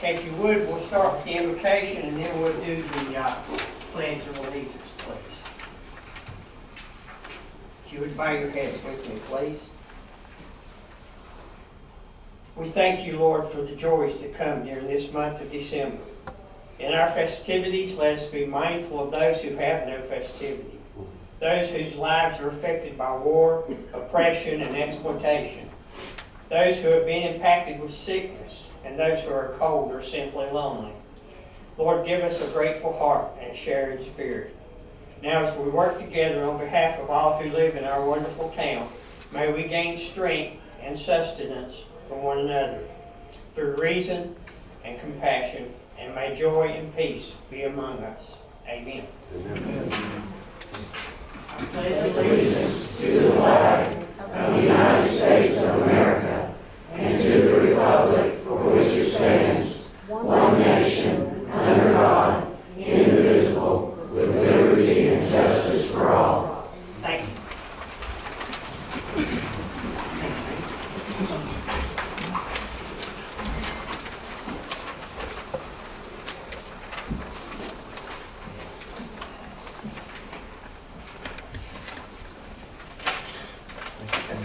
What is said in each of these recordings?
Okay, if you would, we'll start with the invocation and then we'll do the pledge of allegiance, please. If you would bow your heads with me, please. We thank you, Lord, for the joys that come during this month of December. In our festivities, let us be mindful of those who have no festivity, those whose lives are affected by war, oppression, and exploitation, those who have been impacted with sickness, and those who are cold or simply lonely. Lord, give us a grateful heart and a sharing spirit. Now, as we work together on behalf of all who live in our wonderful town, may we gain strength and sustenance from one another through reason and compassion, and may joy and peace be among us. Amen. Amen. I pledge allegiance to the flag of the United States of America and to the republic for which it stands, one nation, under God, indivisible, with liberty and justice for all. Thank you.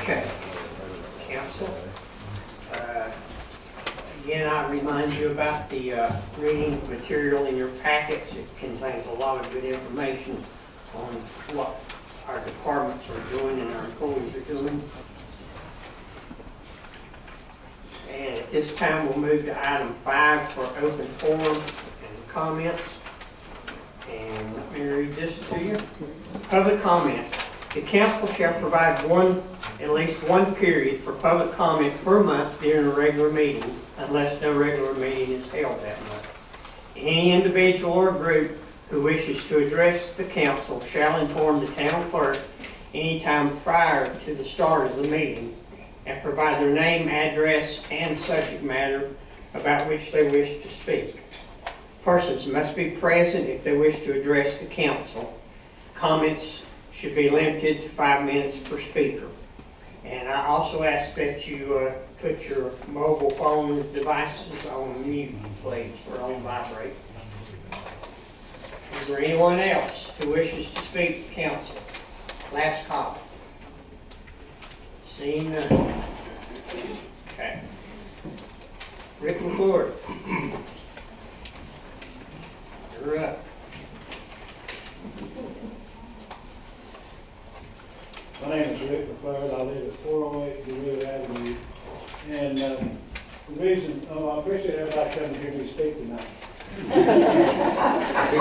Okay. Council. Again, I remind you about the reading material in your packets. It contains a lot of good information on what our departments are doing and our employees are doing. And at this time, we'll move to item 5 for open forum and comments. And let me read this to you. Public comment. The council shall provide at least one period for public comment per month during a regular meeting, unless no regular meeting is held that month. Any individual or group who wishes to address the council shall inform the town clerk anytime prior to the start of the meeting and provide their name, address, and subject matter about which they wish to speak. Persons must be present if they wish to address the council. Comments should be limited to 5 minutes per speaker. And I also ask that you put your mobile phone devices on mute, please, or on vibrate. Is there anyone else who wishes to speak to council? Last call. Seeing none. Okay. Rick McClure. You're up. My name is Rick McClure. I live at 408 DeWitt Avenue. And the reason, I appreciate everybody coming to hear me speak tonight. Good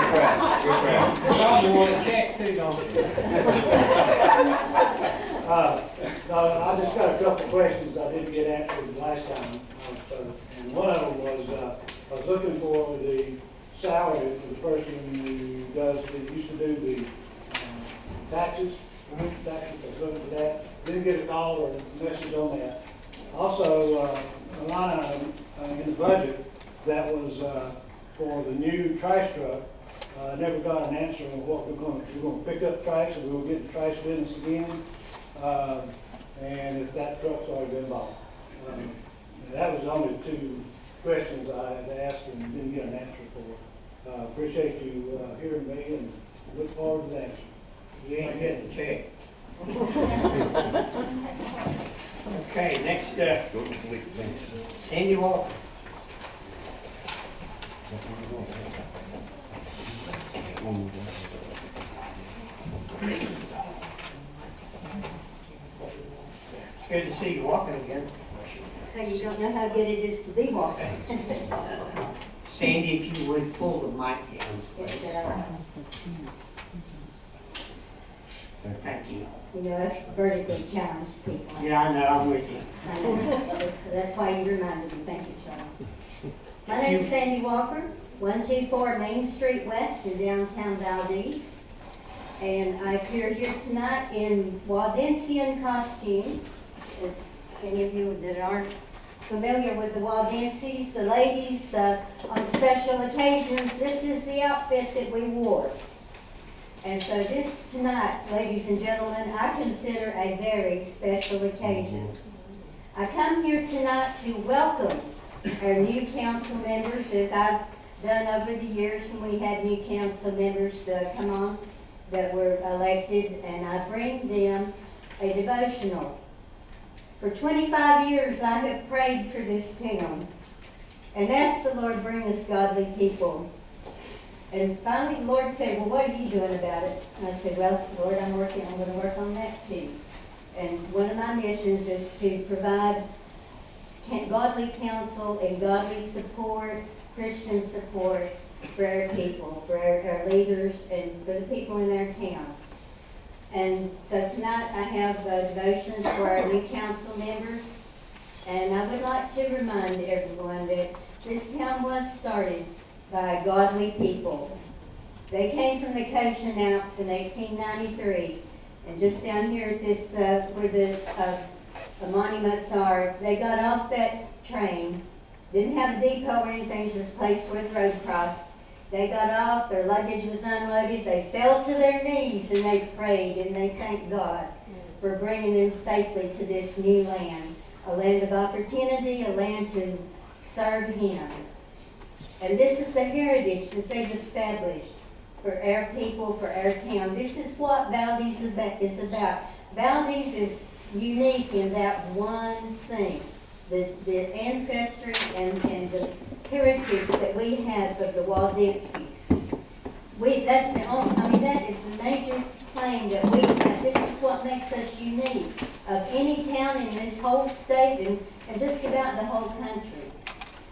crowd. Good crowd. Probably want to check too, don't you? I just got a couple of questions I didn't get answered last time. And one of them was, I was looking for the salary for the person who used to do the taxes. I was looking for that. Didn't get a call or a message on that. Also, a line item in the budget that was for the new trash truck. I never got an answer on what we're going to pick up trash, and we're going to get the trash business again, and if that truck's already been bought. That was the only two questions I had asked and didn't get an answer for. Appreciate you hearing me and look forward to the answer. You ain't getting the check. Okay, next up, Go to sleep, Sandy Walker. It's good to see you walking again. Hey, you don't know how good it is to be walking. Sandy, if you would pull the mic down. Yes, sir. Thank you. You know, that's vertically challenged people. Yeah, I know, I'm with you. I know. That's why you reminded me. Thank you, Charlie. My name is Sandy Walker, 124 Main Street West in downtown Valdese. And I appear here tonight in Waldensian costume. As any of you that aren't familiar with the Waldenses, the ladies, on special occasions, this is the outfit that we wore. And so this tonight, ladies and gentlemen, I consider a very special occasion. I come here tonight to welcome our new council members, as I've done over the years when we had new council members come on that were elected, and I bring them a devotional. For 25 years I have prayed for this town and asked the Lord bring us godly people. And finally the Lord said, well, what are you doing about it? And I said, well, Lord, I'm going to work on that too. And one of my missions is to provide godly counsel and godly support, Christian support for our people, for our leaders, and for the people in our town. And so tonight I have devotions for our new council members. And I would like to remind everyone that this town was started by godly people. They came from the Goshen Alps in 1893. And just down here at this, where the monuments are, they got off that train, didn't have a depot or anything, just a place where the road crossed. They got off, their luggage was unloaded, they fell to their knees and they prayed and they thanked God for bringing them safely to this new land. A land of opportunity, a land to serve Him. And this is the heritage that they've established for our people, for our town. This is what Valdese is about. Valdese is unique in that one thing, the ancestry and the heritage that we have of the Waldenses. That is the major claim that we have. This is what makes us unique of any town in this whole state and just about the whole country.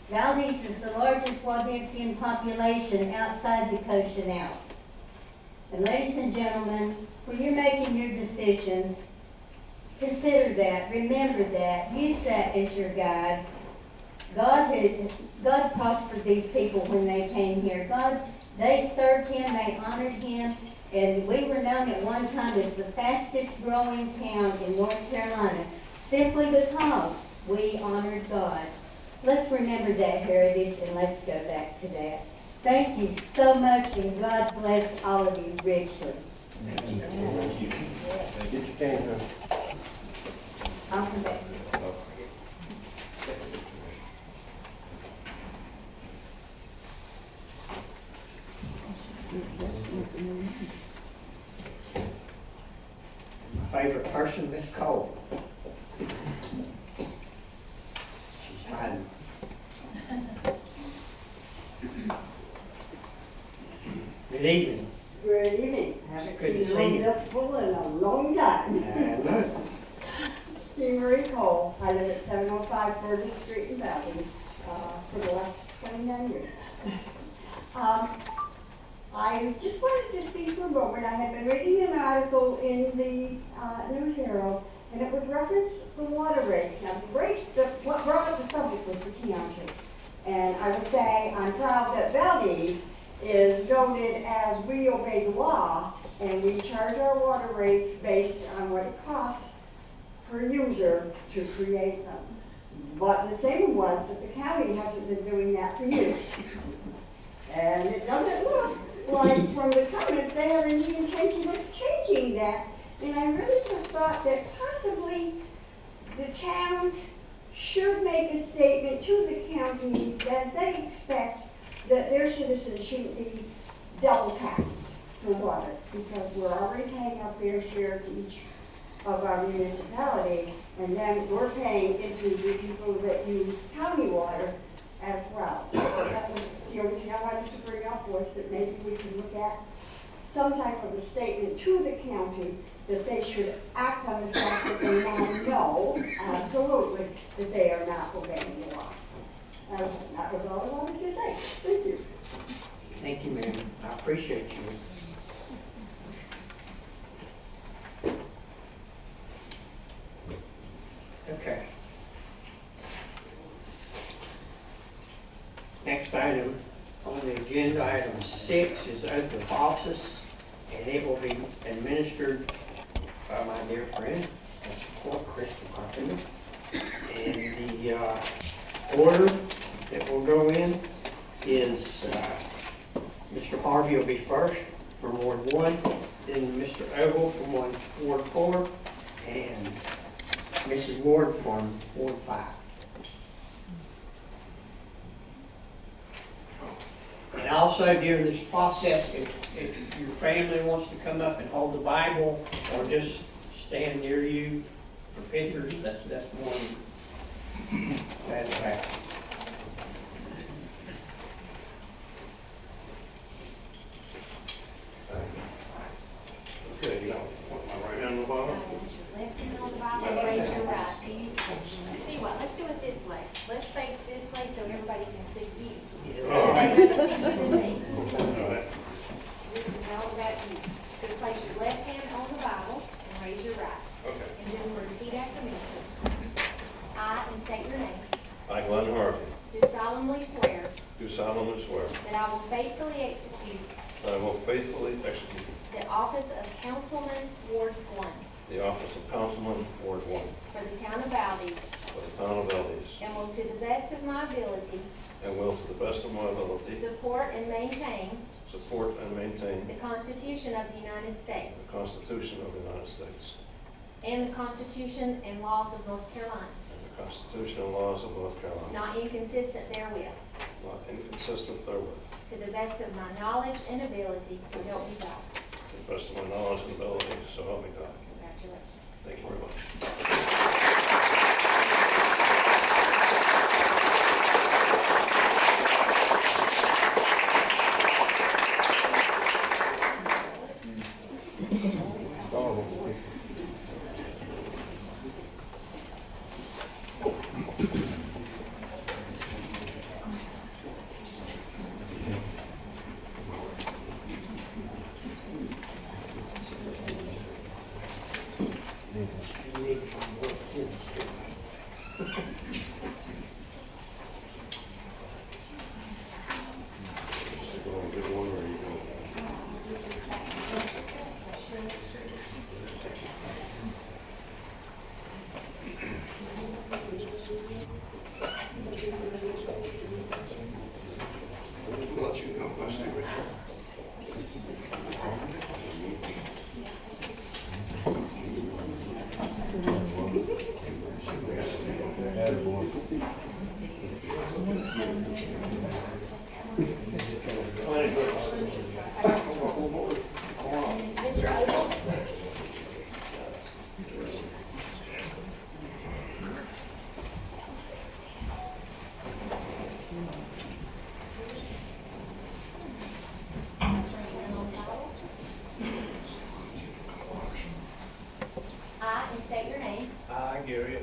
Valdese is the largest Waldensian population outside the Goshen Alps. And ladies and gentlemen, when you're making your decisions, consider that, remember that, use that as your guide. God prospered these people when they came here. They served Him, they honored Him, and we were known at one time as the fastest growing town in North Carolina, simply because we honored God. Let's remember that heritage and let's go back to that. Thank you so much, and God bless all of you richly. Thank you. Thank you. Yes. Get your cane, huh? I'll come back. My favorite person, Miss Cole. She's hiding. Good evening. Good evening. It's Haven't good to seen see one you. this full in a long time. I know. Steve Marie Cole. I live at 705 Burgess Street in Valdese for the last 29 years. I just wanted to speak for a moment. I had been reading an article in the News Herald, and it was referenced the water rates. Now, the rates, what brought up the subject was the county. And I would say I'm proud that Valdese is noted as we obey the law, and we charge our water rates based on what it costs per user to create them. But the same was that the county hasn't been doing that for years. And it doesn't look like from the comments they have any intention of changing that. And I really just thought that possibly the towns should make a statement to the county that they expect that their citizens shouldn't be double taxed for water, because we're already paying our fair share to each of our municipalities, and then we're paying into the people that use county water as well. So that was the only thing I wanted to bring up, was that maybe we could look at some type of a statement to the county that they should act on the fact that they now know absolutely that they are not obeying the law. That was all I wanted to say. Thank you. Thank you, ma'am. I appreciate you. Okay. Next item on the agenda, item 6, is oath of office, and it will be administered by my dear friend, Crystal Carpenter. And the order that will go in is Mr. Harvey will be first from Ward 1, then Mr. Ogle from Ward 4, and Mrs. Ward from Ward 5. also during this process, if your family wants to come up and hold the Bible or just stand near you for pictures, that's more than satisfaction. Okay, you know, put my right hand on the Bible. Left hand on the Bible, raise your right. Do you, I tell you what, let's do it this way. Let's face this way so everybody can see you. All right. They can see you and me. All right. This is all about you. So place your left hand on the Bible and raise your right. Okay. And then repeat after me, please. I, and state your name, I, Glenn Harvey, do solemnly swear do solemnly swear that I will faithfully execute that I will faithfully execute the office of Councilman Ward 1 the office of Councilman, Ward 1, for the town of Valdese, for the town of Valdese, and will to the best of my ability and will, to the best of my ability, support and maintain support and maintain the Constitution of the United the States Constitution of the United States and the Constitution and laws of North Carolina, and the Constitution and laws of North Carolina, not inconsistent therewith, not inconsistent therewith, to the best of my knowledge and ability, so help me God. to the best of my knowledge and ability, so help me God. Congratulations. Thank you very much. I'll let you know, I'll stay right here. Mr. Ogle? I, and state your name, I, Gary,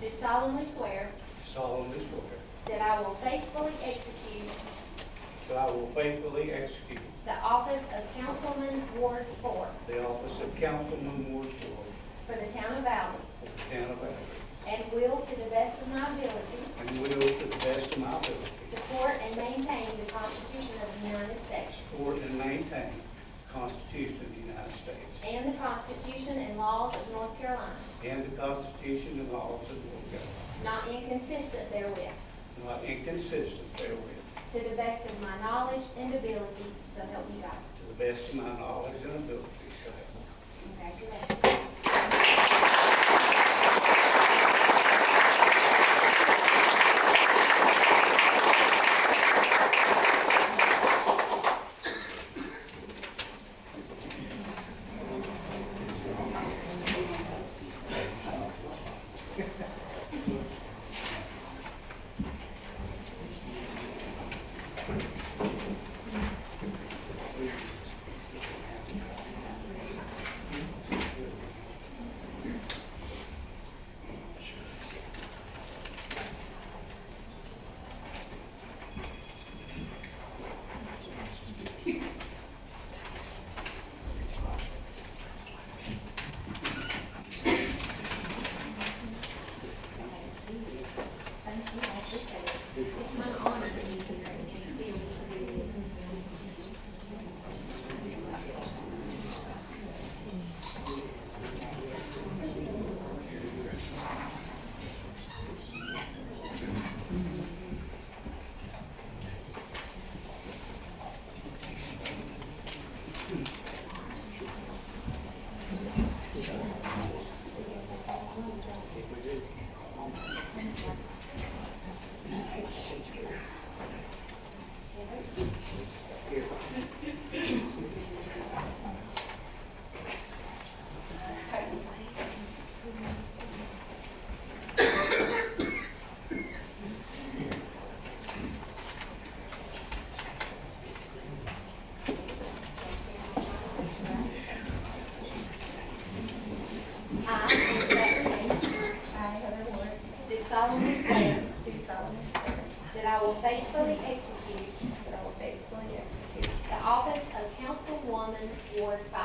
do solemnly swear solemnly swear that I will faithfully execute that I will faithfully execute the office of Councilman Ward 4 the office of Councilman Ward 4 for the town of Valdese, for the town of Valdese, and will, to the best of my ability, and will, to the best of my ability, support and maintain the Constitution of the United States support and maintain the Constitution of the United States and the Constitution and laws of North Carolina, and the Constitution and laws of North Carolina, not inconsistent therewith, not inconsistent therewith, to the best of my knowledge and ability, so help me God. to the best of my knowledge and ability, so help me. Congratulations. It's my honor to be here and to be able to do this. Here. Do solemnly swear that I will faithfully execute the office of Councilwoman Ward 5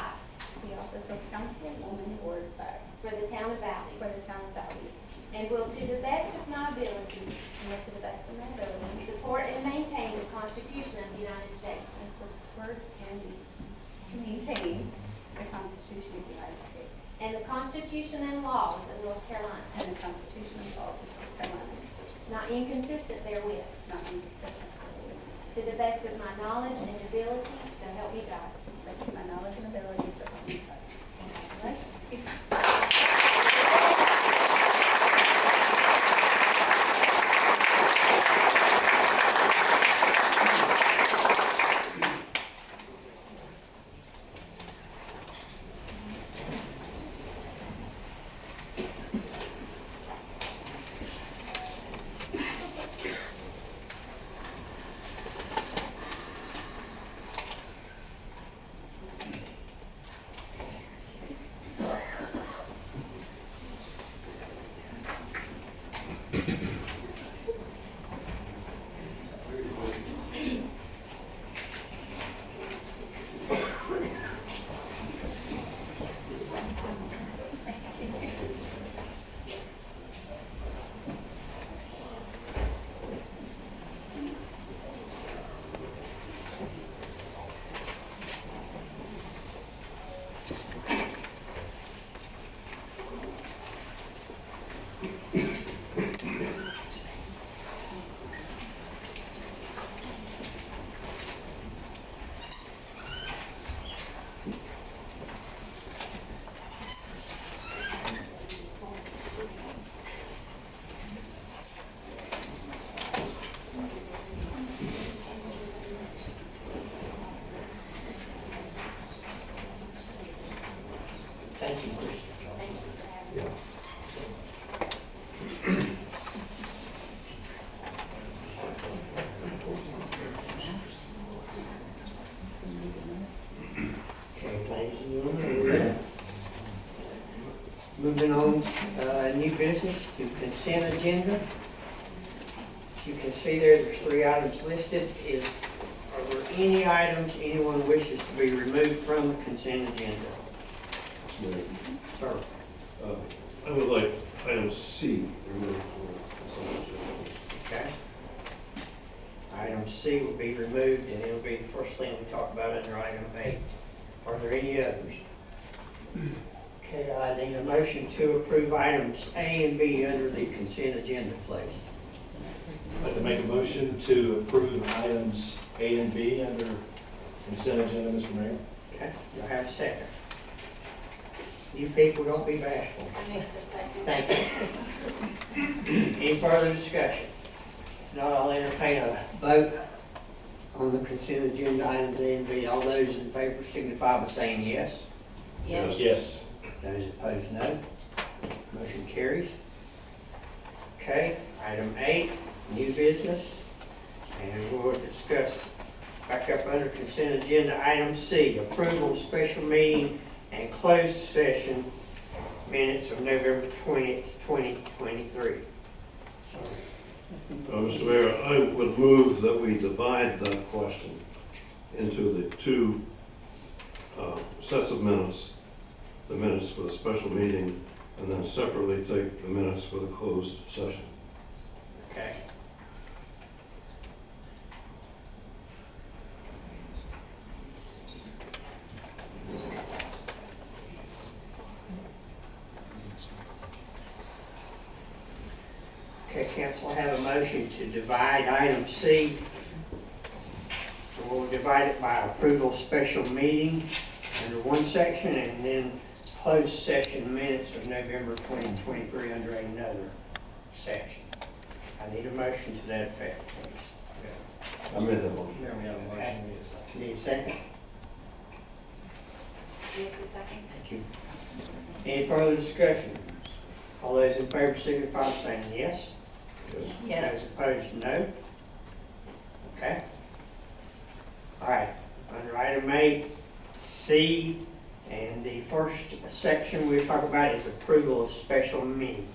the office of Councilwoman Ward 5 for the town of for Valdese, the town of Valdese, and will to the best of my ability and will to the best of my ability support and maintain the Constitution of the United States and support and maintain the Constitution of the United States and the Constitution and laws of North Carolina, and the Constitution and laws of North Carolina, not inconsistent therewith, not inconsistent with, to the best of my knowledge and ability, so help me God. to the best of my knowledge and ability, so help me God. Congratulations. Thank you, Krista. Thank you for having me. Yeah. Okay, ladies and gentlemen, moving on, new business to consent agenda. You can see there's 3 items listed. Are there any items anyone wishes to be removed from the consent agenda? Sir? I would like item C removed from the consent agenda. Okay. Item C will be removed, and it'll be the first thing we talk about under item 8. Are there any others? Okay, I need a motion to approve items A and B under the consent agenda, please. I'd like to make a motion to approve items A and B under consent agenda, Mr. Mayor. Okay, you'll have a second. You people don't be bashful. I make the second. Thank you. Any further discussion? If not, I'll entertain a vote on the consent agenda items A and B. All those in favor signify by saying yes. Yes. Yes. Those opposed, no. Motion carries. Okay, item 8, new business. And we'll discuss back up under consent agenda, item C, approval of special meeting and closed session minutes of November 20th, 2023. Mr. Mayor, I would move that we divide that question into the 2 sets of minutes, the minutes for the special meeting, and then separately take the minutes for the closed session. Okay. Okay, council, I have a motion to divide item C. We'll divide it by approval special meeting under one section, and then closed session minutes of November 2023 under another section. I need a motion to that effect, please. I made that motion. There we have a motion, we need a second. Need a second? Give the second. Thank you. Any further discussion? All those in favor signify by saying yes. Yes. Those opposed, no. Okay. All right, under item 8C, and the first section we'll talk about is approval of special meeting.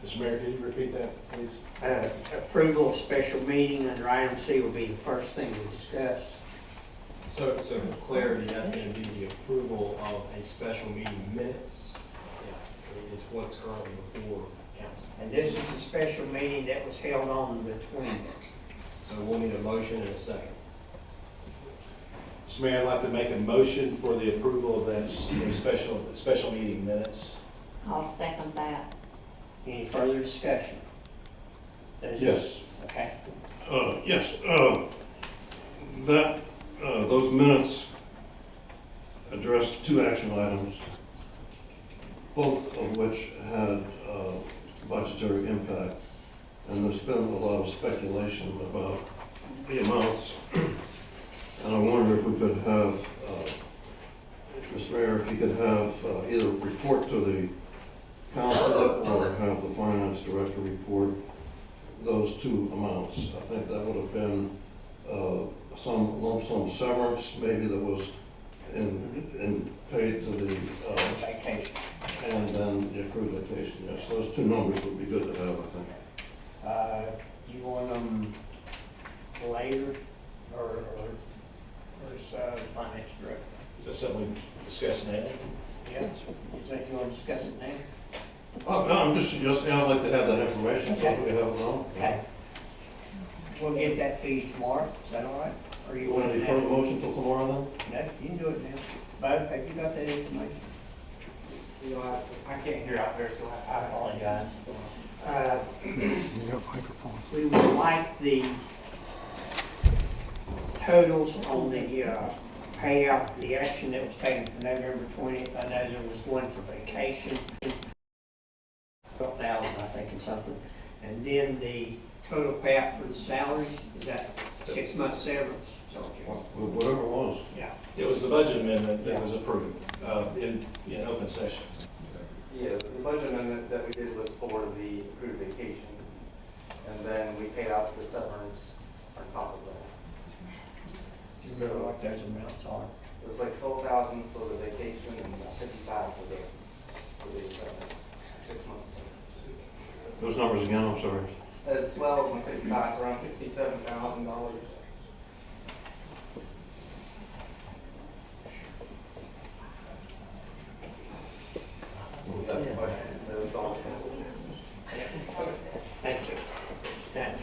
Mr. Mayor, can you repeat that, please? Approval of special meeting under item C will be the first thing we discuss. So for clarity, that's gonna be the approval of a special meeting minutes. Yeah, it's what's currently before council. And this is a special meeting that was held on the 20th. So we'll need a motion and a second. Mr. Mayor, I'd like to make a motion for the approval of that special meeting minutes. I'll second that. Any further discussion? Yes. Okay. Yes, those minutes addressed two action items, both of which had budgetary impact. And there's been a lot of speculation about the amounts. And I wonder if we could have, Mr. Mayor, if you could have either report to the council or have the finance director report those two amounts. I think that would have been some lump sum severance, maybe that was in paid to the, Vacation. and then the accrued vacation. Yes, those two numbers would be good to have, I think. You want them later, or where's the finance director? Is that something we discussed now? Yeah, is that, you want to discuss it now? Oh, no, I'm just, yeah, I'd like to have that information, so we have it on. Okay. We'll get that to you tomorrow, is that all right? Or You want to defer the motion till tomorrow then? No, you can do it now. Bud, have you got that information? You know, I can't hear out there, so I apologize. We would like the totals on the payout, the action that was taken for November 20th. I know there was one for vacation, 12,000, I think, and something. And then the total payout for the salaries, is that 6 months severance? Is that what you- Whatever it was. Yeah. It was the budget amendment that was approved in open session. Yeah, the budget amendment that we did was for the accrued vacation, and then we paid out the severance on top of that. Do you remember what those amounts are? It was like 12,000 for the vacation and about 55 for the severance, 6 months. Those numbers again, I'm sorry. That's 12 and 55, so around $67,000. That's the budget. That was all. Thank you. That-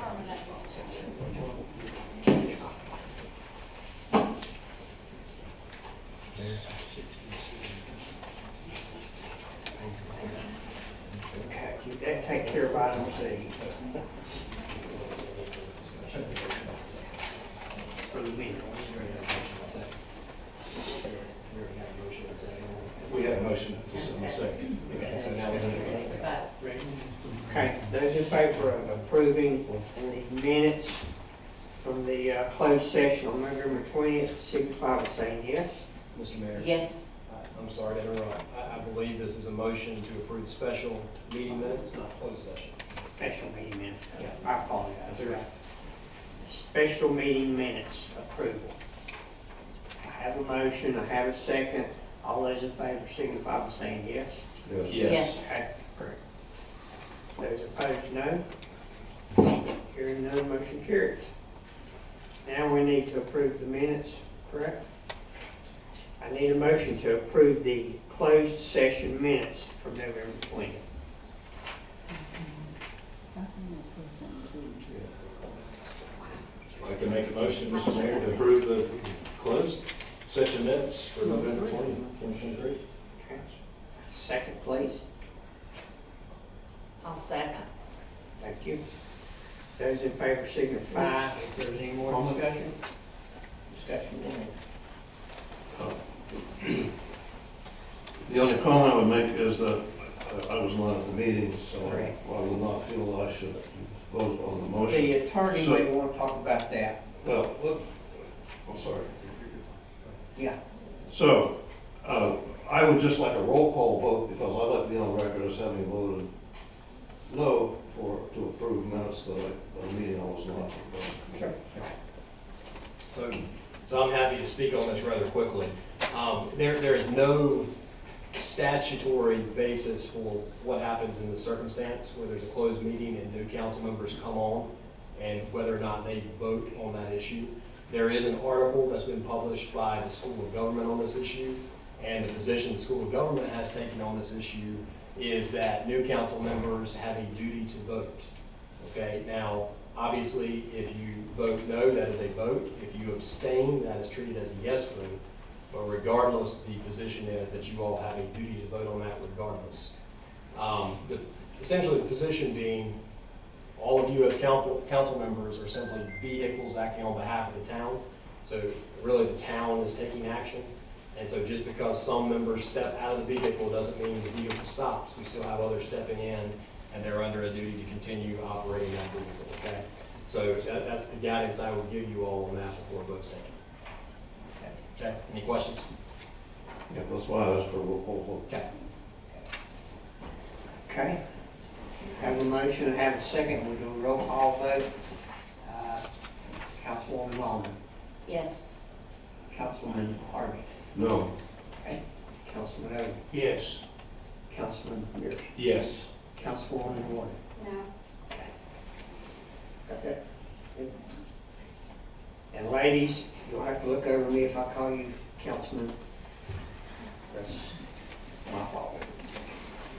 Okay, let's take care of item C. For the meeting. We had a motion just in a second. Okay, so now we're gonna Okay, those in favor of approving the minutes from the closed session on November 20th, signify by saying yes. Mr. Mayor. Yes. I'm sorry to interrupt. I believe this is a motion to approve special meeting minutes, not closed session. Special meeting minutes, I apologize. Special meeting minutes approval. I have a motion, I have a second. All those in favor signify by saying yes. Yes. Okay, correct. Those opposed, no. Hearing none, motion carries. Now we need to approve the minutes, correct? I need a motion to approve the closed session minutes from November 20th. I'd like to make a motion, Mr. Mayor, to approve the closed session minutes for November 20th, 2023. Okay. Second, please. I'll second. Thank you. Those in favor signify if there's any more discussion. Discussion. The only comment I would make is that I was not at the meeting, so Right. I would not feel that I should vote on motion. The attorney So- may want to talk about that. Well, I'm sorry. Yeah. So, I would just like a roll call vote, because I'd like to be on record as having voted no to approve minutes that a meeting I was not. Sure. So I'm happy to speak on this rather quickly. There is no statutory basis for what happens in the circumstance where there's a closed meeting and new council members come on, and whether or not they vote on that issue. There is an article that's been published by the School of Government on this issue, and the position the School of Government has taken on this issue is that new council members have a duty to vote. Okay, now, obviously, if you vote no, that is a vote. If you abstain, that is treated as a yes vote. But regardless, the position is that you all have a duty to vote on that regardless. Essentially, the position being, all of you as council members are simply vehicles acting on behalf of the town. So really, the town is taking action. And so just because some members step out of the vehicle doesn't mean the vehicle stops. We still have others stepping in, and they're under a duty to continue operating that vehicle, okay? So that's the guidance I would give you all on that before a vote's taken. Okay, any questions? Yeah, that's why I asked for a roll call vote. Okay. Okay. Have a motion, have a second, we'll do a roll call vote. Councilwoman Longman, Yes. Councilman Harvey, No. Councilman Odom, Yes. Councilman Mears, Yes. Councilwoman Ward. No. Got that? And ladies, you'll have to look over me if I call you councilman. That's my fault.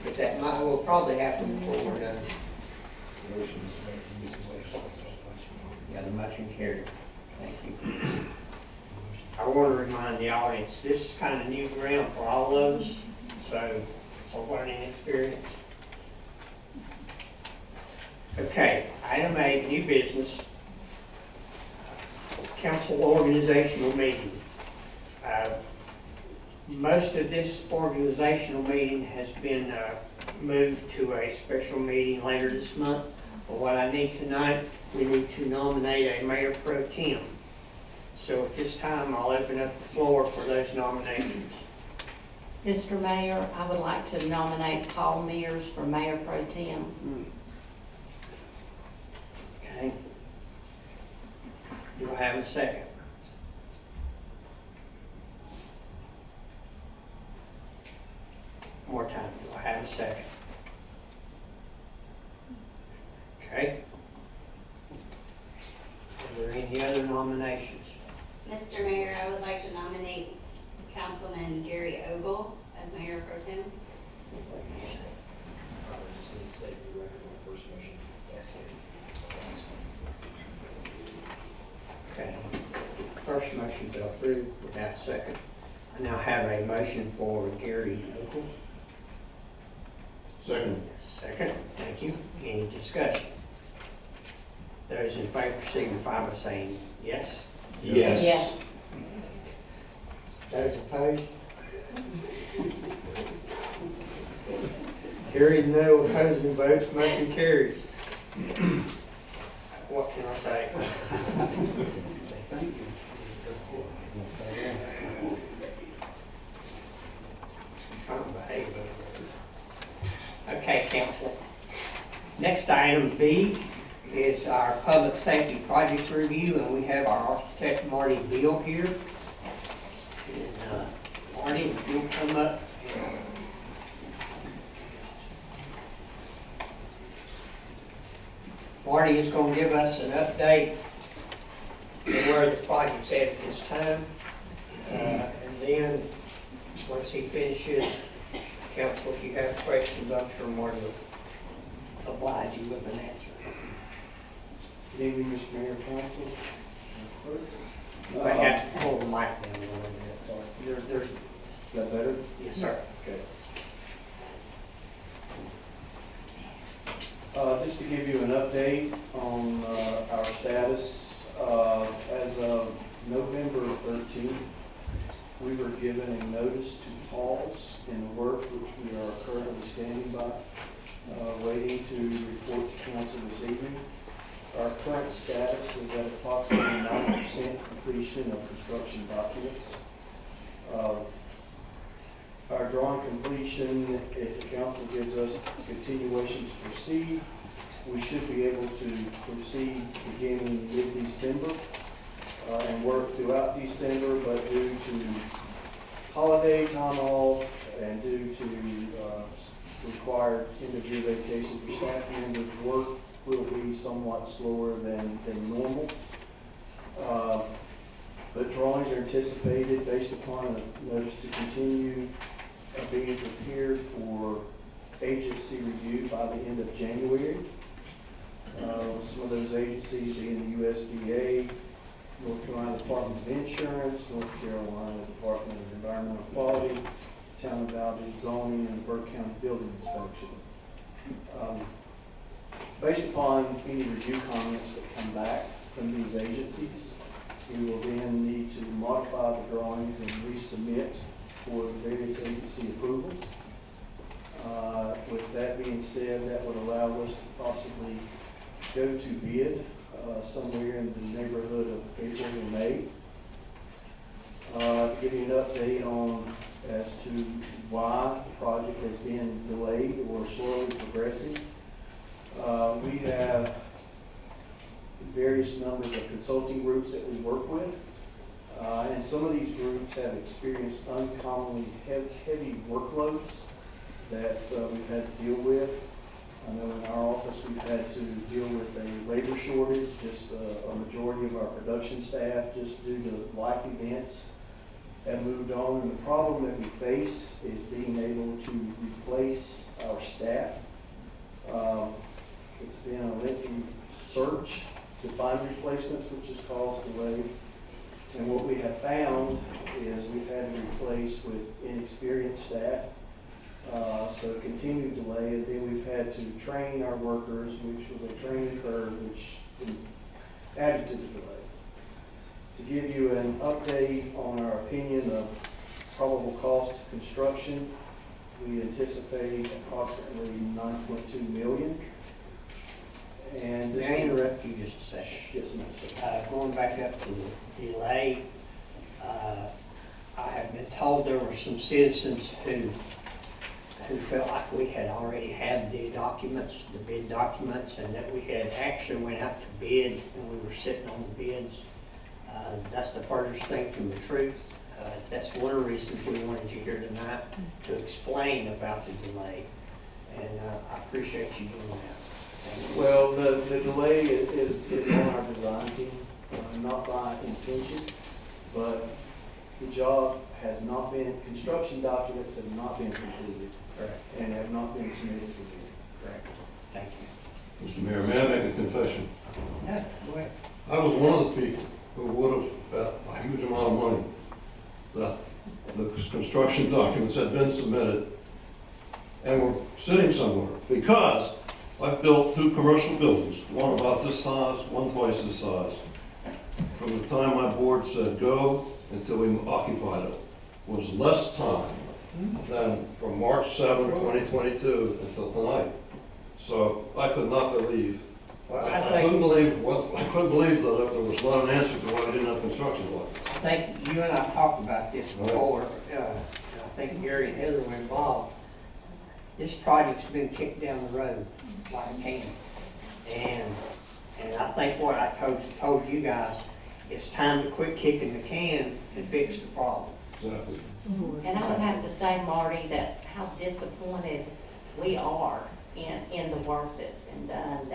But that might, will probably happen before we're done. Yeah, the motion carried. Thank you. I want to remind the audience, this is kind of new ground for all of us, so it's a learning experience. Okay, item 8, new business. Council organizational meeting. Most of this organizational meeting has been moved to a special meeting later this month. But what I need tonight, we need to nominate a mayor pro tem. So at this time, I'll open up the floor for those nominations. Mr. Mayor, I would like to nominate Paul Mears for Mayor Pro Tem. Okay. Do I have a second? More time. Do I have a second? Okay. Are there any other nominations? Mr. Mayor, I would like to nominate Councilman Gary Ogle as Mayor Pro Tem. Just need to state the record on the first motion. Okay. First motion fell through without a second. I now have a motion for Gary Ogle. Second. Second, thank you. Any discussion? Those in favor signify by saying yes. Yes. Those opposed? Carried, no opposing votes, motion carries. What can I say? Trying to behave over there. Okay, council. Next item B is our public safety project review, and we have our architect Marty Beal here. And Marty, if you'll come up. Marty is going to give us an update on where the project's at this time. And then, once he finishes, council, if you have questions, I'm sure Marty will oblige you with an answer. Good evening, Mr. Mayor, Council. You might have to pull the mic down a little bit. Sorry. There's, Is that better? yes, sir. Okay. Just to give you an update on our status, as of November 13th, we were given a notice to pause in work which we are currently standing by, waiting to report to council this evening. Our current status is at approximately 90% completion of construction documents. Our drawing completion, if the council gives us continuation to proceed, we should be able to proceed beginning mid-December and work throughout December, but due to holiday time off and due to required end-of-year vacation for staff members, work will be somewhat slower than normal. But drawings are anticipated based upon a notice to continue being prepared for agency review by the end of January. Some of those agencies being the USDA, North Carolina Department of Insurance, North Carolina Department of Environmental Quality, Town of Valdese Zoning, and Burke County Building Inspection. Based upon any review comments that come back from these agencies, we will then need to modify the drawings and resubmit for various agency approvals. With that being said, that would allow us to possibly go to bid somewhere in the neighborhood of April or May. To give you an update on as to why the project has been delayed or slowly progressing. We have various numbers of consulting groups that we work with, and some of these groups have experienced uncommonly heavy workloads that we've had to deal with. I know in our office we've had to deal with a labor shortage, just a majority of our production staff, just due to life events, have moved on. And the problem that we face is being able to replace our staff. It's been a lengthy search to find replacements, which has caused delay. And what we have found is we've had to replace with inexperienced staff. So continued delay, and then we've had to train our workers, which was a training curve, which added to the delay. To give you an update on our opinion of probable cost of construction, we anticipate approximately $9.2 million. And this May I interrupt you just a second? Yes, ma'am, sir. Going back up to the delay, I have been told there were some citizens who felt like we had already had the documents, the bid documents, and that we had actually went out to bid and we were sitting on the bids. That's the furthest thing from the truth. That's one of the reasons we wanted you here tonight, to explain about the delay. And I appreciate you doing that. Thank you. Well, the delay is on our design team, not by intention, but the job has not been, construction documents have not been completed. Correct. And have not been submitted for bid. Correct. Thank you. Mr. Mayor, may I make a confession? Yeah, go ahead. I was one of the people who would have bet a huge amount of money that the construction documents had been submitted and were sitting somewhere, because I built 2 commercial buildings, one about this size, one twice this size. From the time my board said go until we occupied it was less time than from March 7, 2022 until tonight. So I could not believe, Well, I couldn't believe that there was not an answer to why we didn't have construction documents. I think you and I talked about this before, and I think Gary and Heather were involved. This project's been kicked down the road like a can. And I think what I told you guys, it's time to quit kicking the can and fix the problem. Exactly. And I would have to say, Marty, that how disappointed we are in the work that's been done,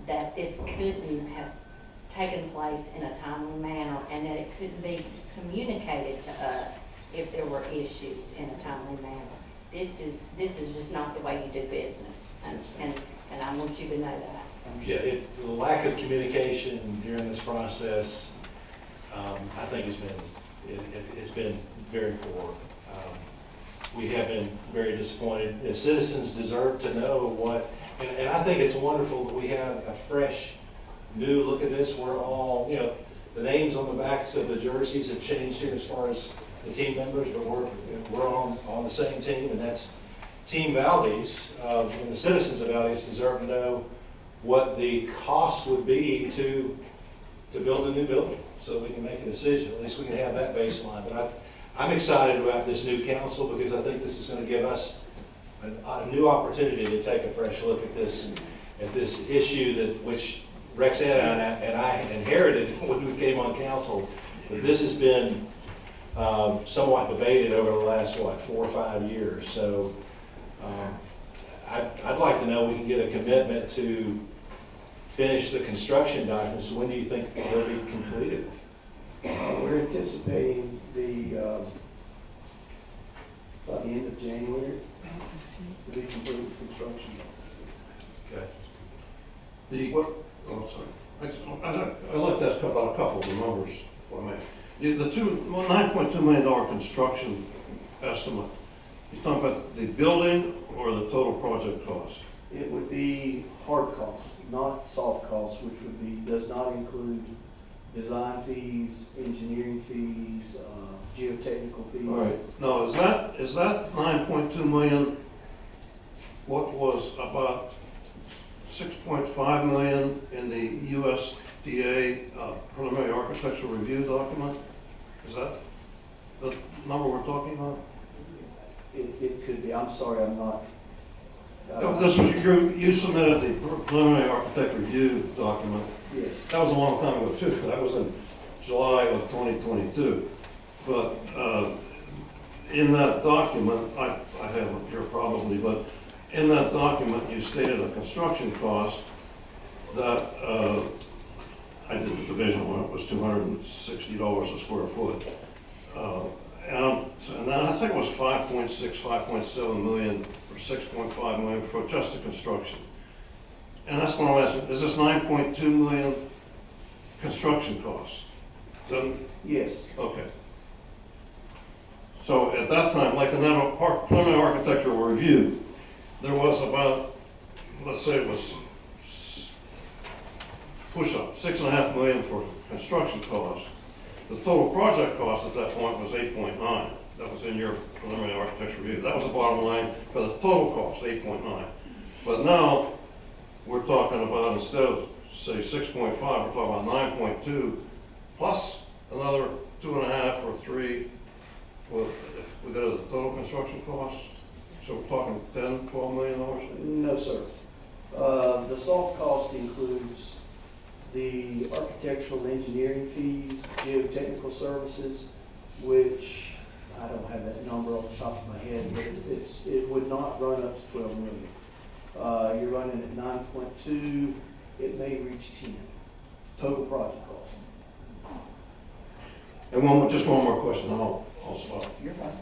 that this couldn't have taken place in a timely manner, and that it couldn't be communicated to us if there were issues in a timely manner. This is just not the way you do business, and I want you to know that. Yeah, the lack of communication during this process, I think it's been very poor. We have been very disappointed. The citizens deserve to know what, and I think it's wonderful that we have a fresh, new look at this. We're all, the names on the backs of the jerseys have changed here as far as the team members, but we're on the same team, and that's Team Valdese. And the citizens of Valdese deserve to know what the cost would be to build a new building, so we can make a decision. At least we can have that baseline. But I'm excited about this new council because I think this is going to give us a new opportunity to take a fresh look at this issue which Rexanna and I inherited when we came on council. But this has been somewhat debated over the last, 4 or 5 years. So I'd like to know we can get a commitment to finish the construction documents. When do you think they'll be completed? We're anticipating by the end of January to be completed construction. Okay. Oh, sorry. I'd like to ask about a couple of the numbers, if I may. The $9.2 million construction estimate, you talking about the building or the total project cost? It would be hard costs, not soft costs, which does not include design fees, engineering fees, geotechnical fees. All right. Now, is that 9.2 million what was about 6.5 million in the USDA preliminary architectural review document? Is that the number we're talking about? It could be. I'm sorry, I'm not. No, this was, you submitted the preliminary architect review document. Yes. That was a long time ago too. That was in July of 2022. But in that document, I have it here probably, but in that document you stated a construction cost that I did the division on it was $260 a square foot. And then I think it was 5.7 million or 6.5 million for just the construction. And that's what I'm asking, is this 9.2 million construction costs? Yes. Okay. So at that time, like in that preliminary architectural review, there was about, let's say it was push up, 6.5 million for construction costs. The total project cost at that point was 8.9. That was in your preliminary architectural review. That was the bottom line for the total cost, 8.9. But now we're talking about, instead of say 6.5, we're talking about 9.2 plus another 2.5 or 3. Well, if we go to the total construction cost, so we're talking $10, $12 million? No, sir. The soft cost includes the architectural and engineering fees, geotechnical services, which I don't have that number off the top of my head, but it would not run up to 12 million. You're running at 9.2, it may reach 10, total project cost. And just one more question, and I'll stop. You're fine.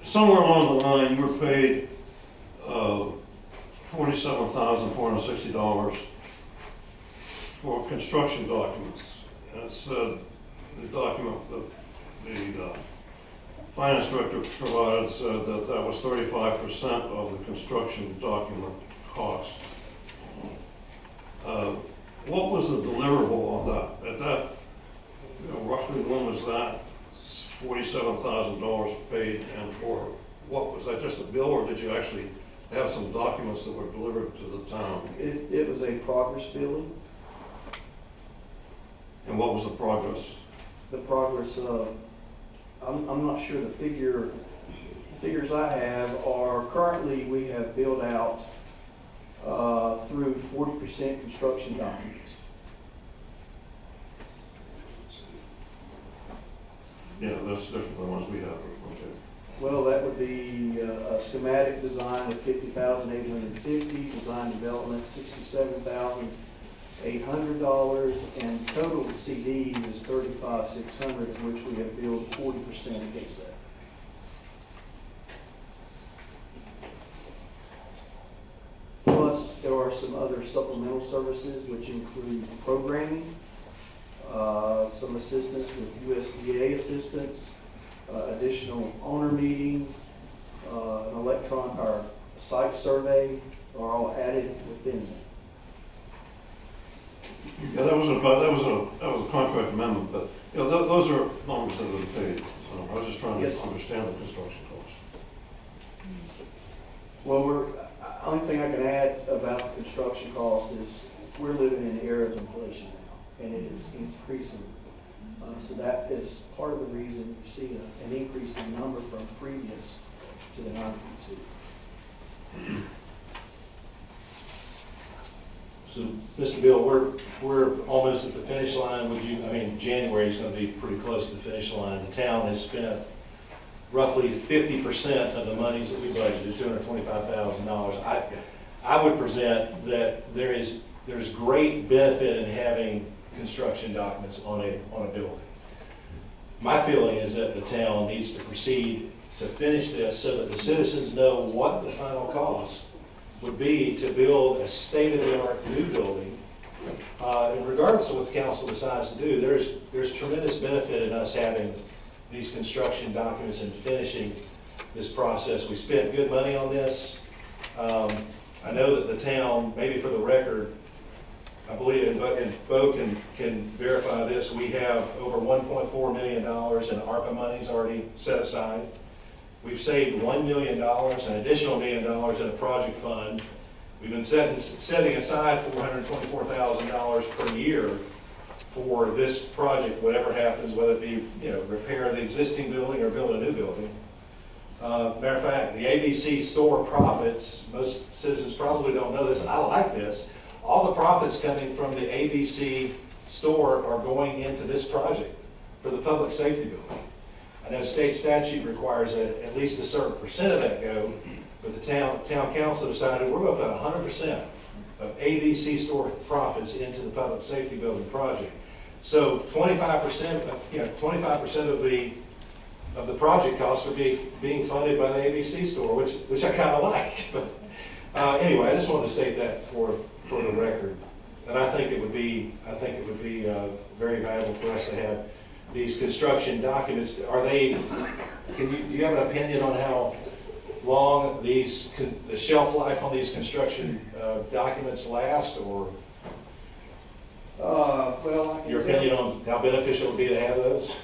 Somewhere along the line, you were paid $47,460 for construction documents. And it said, the document that the finance director provided said that that was 35% of the construction document cost. What was the deliverable on that? At that, roughly when was that $47,000 paid, and for what, was that just a bill, or did you actually have some documents that were delivered to the town? It was a progress billing. And what was the progress? The progress of, I'm not sure the figures I have are currently we have billed out through 40% construction documents. Yeah, that's different than the ones we have. Okay. Well, that would be a schematic design of $50,850, design development $67,800, and total CD is $35,600, of which we have billed 40% against that. Plus, there are some other supplemental services which include programming, some assistance with USDA assistance, additional owner meeting, an or site survey are all added within that. Yeah, that was a contract amendment, but those are numbers that have been paid. So I was just trying to understand the construction cost. Well, Only thing I can add about the construction cost is we're living in an era of inflation now, and it is increasing. So that is part of the reason you see an increase in number from previous to the 9.2. So, Mr. Bill, we're almost at the finish line. January is going to be pretty close to the finish line. The town has spent roughly 50% of the monies that we budgeted, $225,000. I would present that there's great benefit in having construction documents on a building. My feeling is that the town needs to proceed to finish this so that the citizens know what the final cost would be to build a state-of-the-art new building. And regardless of what the council decides to do, there's tremendous benefit in us having these construction documents and finishing this process. We spent good money on this. I know that the town, maybe for the record, I believe, and Bo can verify this, we have over $1.4 million in ARPA monies already set aside. We've saved $1 million, an additional $1 million in a project fund. We've been setting aside $424,000 per year for this project, whatever happens, whether it be, repair the existing building or build a new building. Matter of fact, the ABC store profits, most citizens probably don't know this, and I like this, all the profits coming from the ABC store are going into this project for the public safety building. I know state statute requires at least a certain percent of that go, but the town council decided we're going to put 100% of ABC store profits into the public safety building project. So 25% of the project costs are being funded by the ABC store, which I kind of like. But anyway, I just wanted to state that for the record. And I think it would be very valuable for us to have these construction documents. Do you have an opinion on how long the shelf life on these construction documents last, or Well, I can your tell opinion on how beneficial it would be to have those?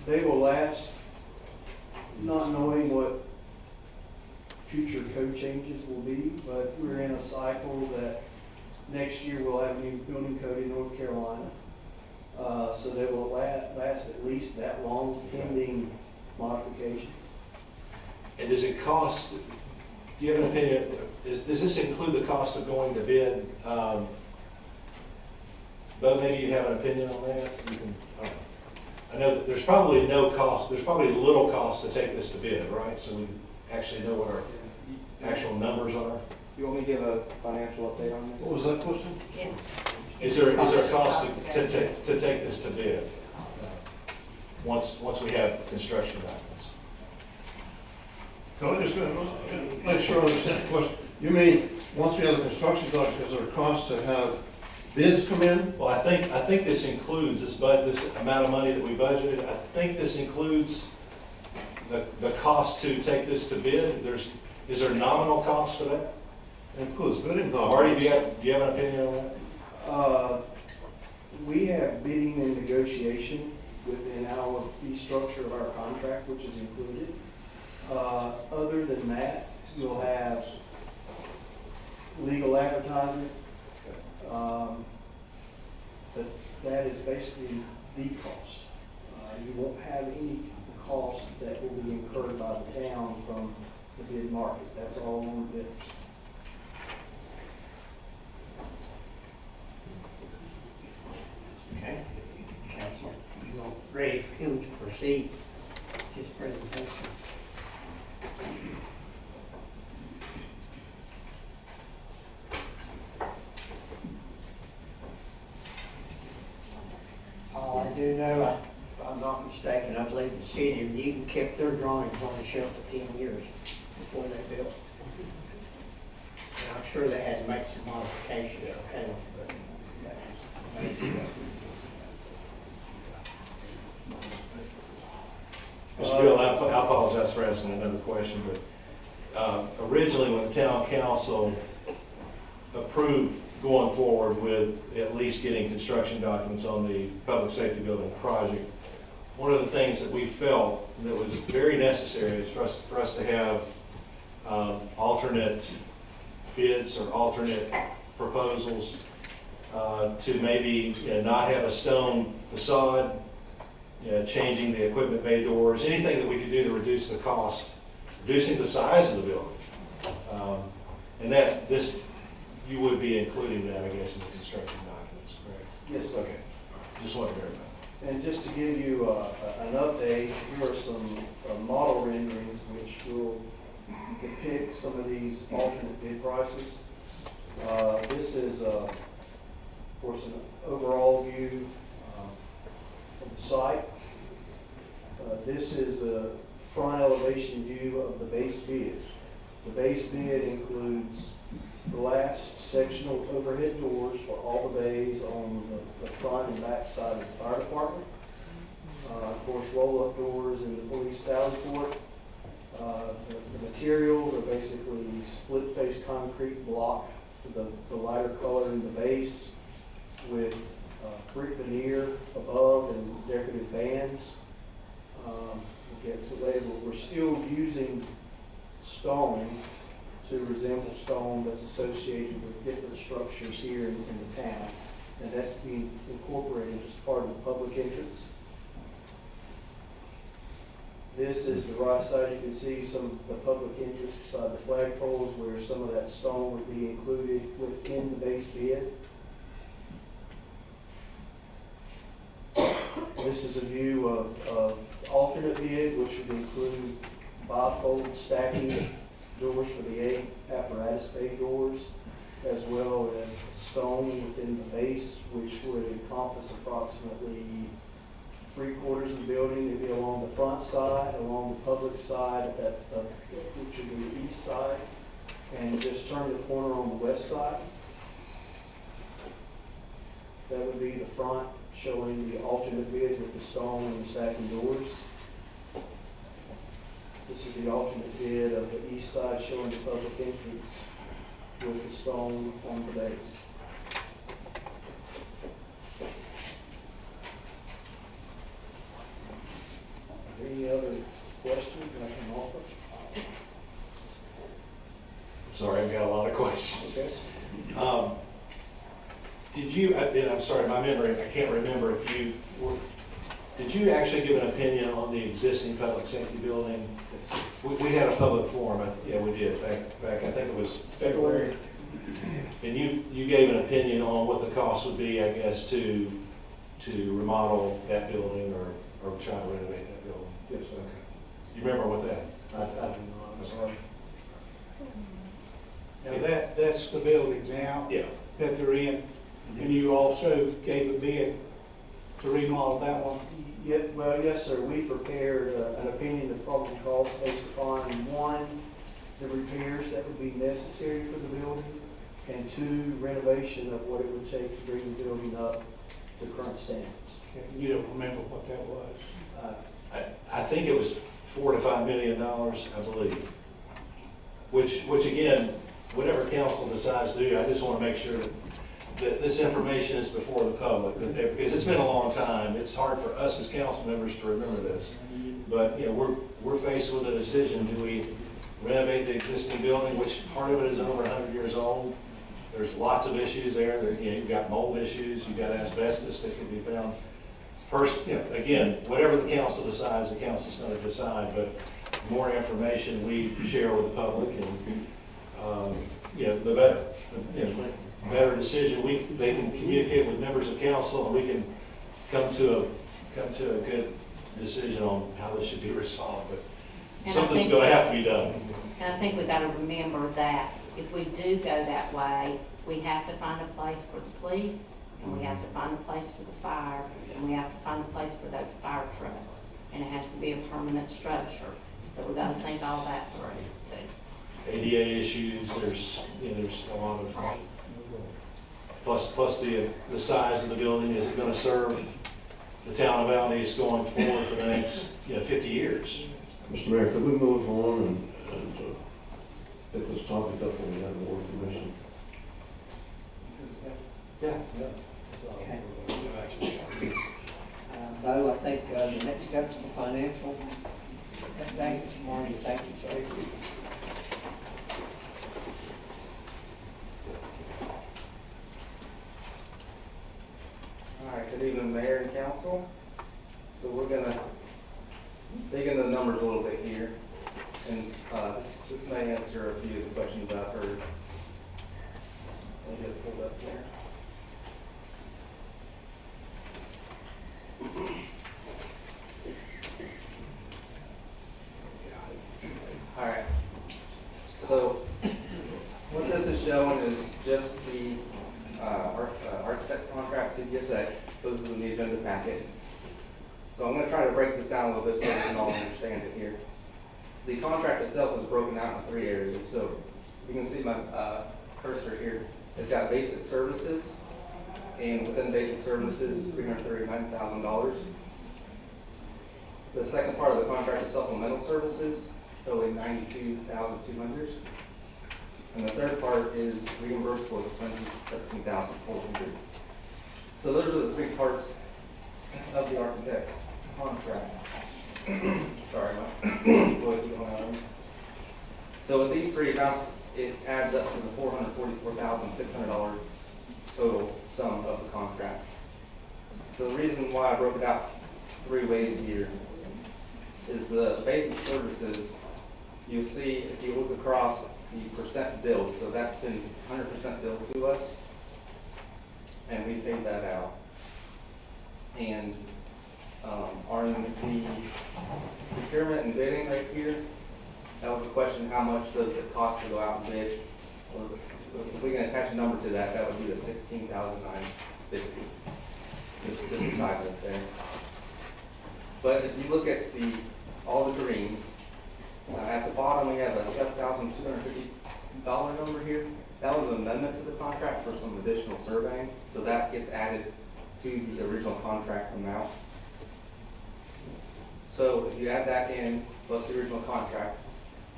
they will last, not knowing what future code changes will be, but we're in a cycle that next year we'll have a new building code in North Carolina. So they will last at least that long pending modifications. And does it cost, do you have an opinion, does this include the cost of going to bid? Bo, maybe you have an opinion on that? I know that there's probably no cost, there's probably little cost to take this to bid, right? So we actually know what our actual numbers are. You want me to give a financial update on this? What was that question? Yes. Is there a cost to take this to bid? Once we have construction documents? Can I just make sure I understand the question? You mean, once we have the construction documents, is there a cost to have bids come in? Well, I think this includes this amount of money that we budgeted. I think this includes the cost to take this to bid. Is there nominal cost for that? It includes bidding documents. Marty, do you have an opinion on that? We have bidding and negotiation within our fee structure of our contract, which is included. Other than that, you'll have legal advertising. But that is basically the cost. You won't have any cost that will be incurred by the town from the bid market. That's all on the bids. Okay, council, you all ready for him to proceed with his presentation? All I do know, if I'm not mistaken, I believe the city of Newton kept their drawings on the shelf for 10 years before they built. And I'm sure they had to make some modifications, okay? But basically, Mr. Bill, I apologize for asking another question, but originally when the town council approved going forward with at least getting construction documents on the public safety building project, one of the things that we felt that was very necessary is for us to have alternate bids or alternate proposals to maybe not have a stone facade, changing the equipment bay doors, anything that we could do to reduce the cost, reducing the size of the building. And that, you would be including that, I guess, in the construction documents, correct? Yes. Okay, just want to verify. And just to give you an update, here are some model renderings which will depict some of these alternate bid prices. This is, of course, an overall view of the site. This is a front elevation view of the base bid. The base bid includes glass sectional overhead doors for all the bays on the front and back side of the fire department. Of course, roll-up doors in the police sally port. The materials are basically split-face concrete block for the lighter color in the base with brick veneer above and decorative bands. We'll get to later, but we're still using stone to resemble stone that's associated with different structures here in the town. And that's being incorporated as part of the public entrance. This is the right side. You can see some of the public entrance beside the flagpoles where some of that stone would be included within the base bid. This is a view of alternate bid, which would include bifold stacking doors for the 8 apparatus bay doors, as well as stone within the base, which would encompass approximately 3/4 of the building. It'd be along the front side, along the public side, which would be the east side, and just turn the corner on the west side. That would be the front, showing the alternate bid with the stone and the stacking doors. This is the alternate bid of the east side, showing the public entrance with the stone on the base. Are there any other questions I can offer? Sorry, I've got a lot of questions. Okay. Did you, and I'm sorry, my memory, I can't remember if you were, did you actually give an opinion on the existing public safety building? We had a public forum, yeah, we did, back, I think it was February. And you gave an opinion on what the cost would be, I guess, to remodel that building or try to renovate that building? Yes, Okay. You remember what that? I do not, I'm sorry. Now that's the building now Yeah. that they're in, and you also gave a bid to remodel that one. Yeah, well, yes, sir. We prepared an opinion of probable cost based upon, one, the repairs that would be necessary for the building, and two, renovation of what it would take to bring the building up to current standards. You don't remember what that was? I think it was $4 to $5 million, I believe. Which again, whatever council decides to do, I just want to make sure that this information is before the public, because it's been a long time. It's hard for us as council members to remember this. But, we're faced with a decision. Do we renovate the existing building, which part of it is over 100 years old? There's lots of issues there. You've got mold issues, you've got asbestos that can be found. Again, whatever the council decides, the council's going to decide, but the more information we share with the public and, the better. Better decision. They can communicate with members of council and we can come to a good decision on how this should be resolved, but And something's going to have to be done. And I think we got to remember that if we do go that way, we have to find a place for the police, and we have to find a place for the fire, and we have to find a place for those fire trucks. And it has to be a permanent structure. So we got to think all that through too. ADA issues, there's a lot of, plus the size of the building. Is it going to serve the town of Valdese going forward for the next 50 years? Mr. Mayor, could we move on and pick this topic up when we have more information? Yeah. Okay. Bo, I think the next step is the financial. Thank you, Marty. Thank you, sir. Good evening, Mayor and Council. So we're gonna dig into the numbers a little bit here, and this may answer a few of the questions I've heard. Let me get it pulled up here. All right. So what this is showing is just the architect contract CPSA. Those are in the agenda packet. So I'm going to try to break this down a little bit so we can all understand it here. The contract itself is broken out in 3 areas. So you can see my cursor here. It's got basic services, and within basic services is $339,000. The second part of the contract is supplemental services, totaling $92,200. And the third part is reimbursable expenses, $13,400. So those are the 3 parts of the architect contract. Sorry, my voice is going out. So with these 3 amounts, it adds up to the $444,600 total sum of the contract. So the reason why I broke it out 3 ways here is the basic services. You'll see if you look across the percent billed, so that's been 100% billed to us, and we paid that out. And on the procurement and bidding right here, that was a question, how much does it cost to go out and bid? Well, if we can attach a number to that, that would be the $16,950. Just the size of it there. But if you look at all the greens, at the bottom we have a $7,250 number here. That was an amendment to the contract for some additional surveying, so that gets added to the original contract amount. So if you add that in, plus the original contract,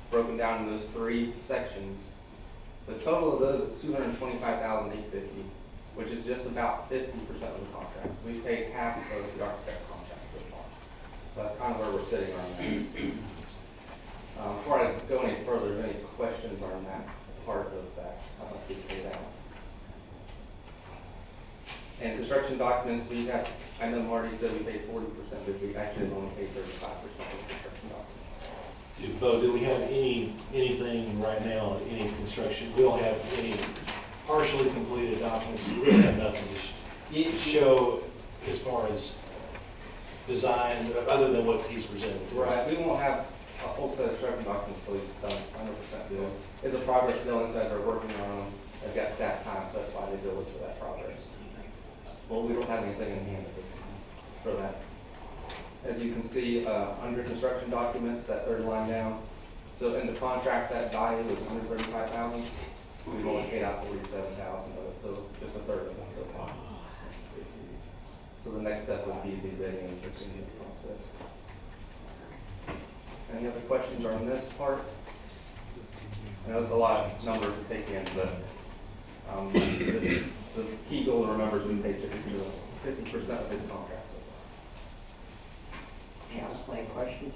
broken down into those 3 sections, the total of those is $225,850, which is just about 50% of the contract. So we paid half of the architect contract so far. So that's kind of where we're sitting on that. Before I go any further, any questions on that part of that, how much we paid out? And construction documents, we have, I know Marty said we paid 40%, but we actually only paid 35% of construction documents. Bo, do we have anything right now, any construction? We don't have any partially completed documents. We really have nothing to show as far as design, other than what he's presented. Right, we won't have a full set of construction documents until he's done 100% bill. It's a progress bill, and you guys are working on them. They've got staff time, so that's why they bill us for that progress. Well, we don't have anything in hand at this time for that. As you can see, under construction documents, that 3rd line down. So in the contract, that value was $135,000. We've only paid out $47,000 of it, so just a third of it so far. So the next step would be the bidding and continuing the process. Any other questions on this part? I know there's a lot of numbers to take in, but the key goal to remember is we paid 50% of his contract. Council, any questions?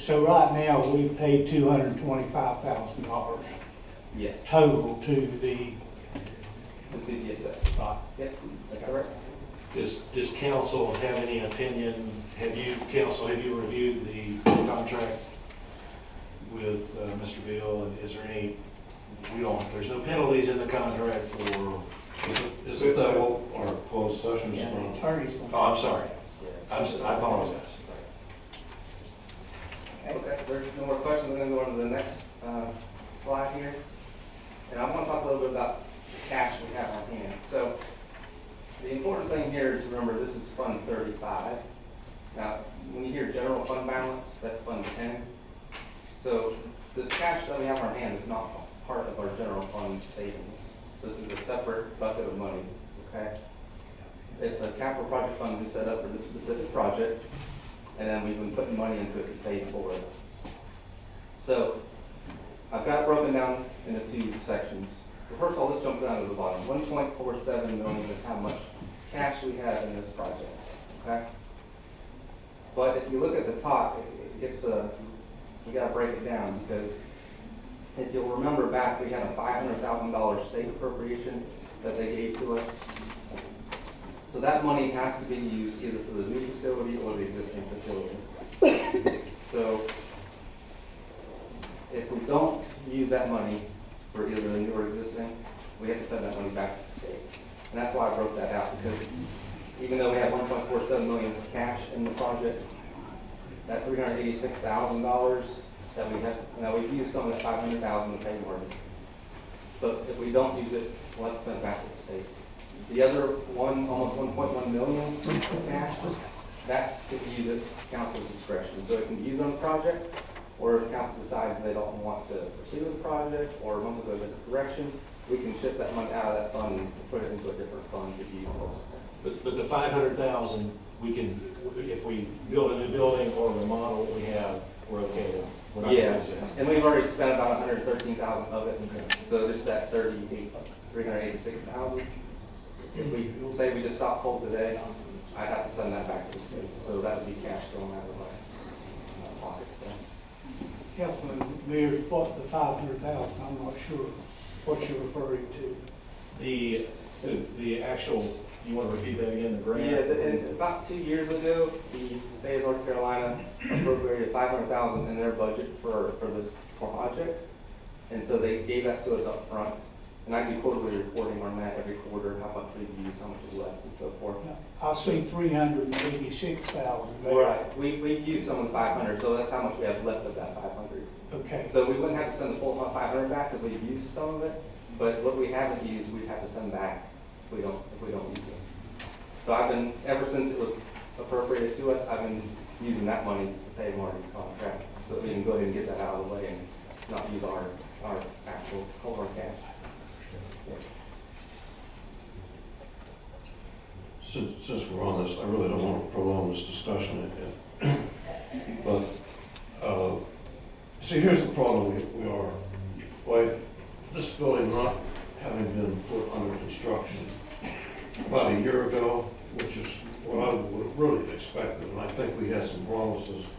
So right now, we paid $225,000 Yes. total to the, To CPSA. Yep, that's correct. Does council have any opinion? Have you reviewed the contract with Mr. Bill? And is there any, there's no penalties in the contract for, Is it that what our closed session is Yeah, the from? attorneys. oh, I'm sorry. I apologize. Okay, if there's no more questions, I'm going to go on to the next slide here. And I want to talk a little bit about the cash we have on hand. So the important thing here is to remember this is Fund 35. Now, when you hear general fund balance, that's Fund 10. So this cash that we have on hand is not part of our general fund savings. This is a separate bucket of money, okay? It's a capital project fund we set up for this specific project, and then we've been putting money into it to save for it. So I've got it broken down into 2 sections. Well, first of all, let's jump down to the bottom. 1.47 million is how much cash we have in this project, okay? But if you look at the top, you gotta break it down, because if you'll remember back, we had a $500,000 state appropriation that they gave to us. So that money has to be used either for the new facility or the existing facility. So if we don't use that money for either the new or existing, we have to send that money back to the state. And that's why I broke that out, because even though we have $1.47 million cash in the project, that $386,000 that we have, now we've used some of that $500,000 to pay mortgage. But if we don't use it, we'll have to send it back to the state. The other almost 1.1 million in cash, that's if you use it, council's discretion. So it can be used on the project, or if council decides they don't want to pursue the project, or wants to go a different direction, we can shift that money out of that fund and put it into a different fund to use those. But the 500,000, we can, if we build a new building or remodel what we have, we're okay with. We're not gonna use it. And we've already spent about 113,000 of it, so just that 386,000. If we say we just stop cold today, I'd have to send that back to the state, so that would be cash going out of my pockets then. Councilman Mears, what the 500,000, I'm not sure what you're referring to. The actual, you want to repeat that again, the grant? Yeah, and about 2 years ago, the state of North Carolina appropriated $500,000 in their budget for this project. And so they gave that to us up front. And I do quarterly reporting on that every quarter, how much we've used, how much is left, and so forth. I see 386,000 there. Right, we've used some of the 500, so that's how much we have left of that 500. Okay. So we wouldn't have to send the full 500 back because we've used some of it, but what we haven't used, we'd have to send back if we don't use it. So I've been, ever since it was appropriated to us, I've been using that money to pay Marty's contract, so that we can go ahead and get that out of the way and not use our actual core cash. Since we're on this, I really don't want to prolong this discussion again. But, see, here's the problem we are. By this building not having been put under construction about a year ago, which is what I would have really expected, and I think we had some promises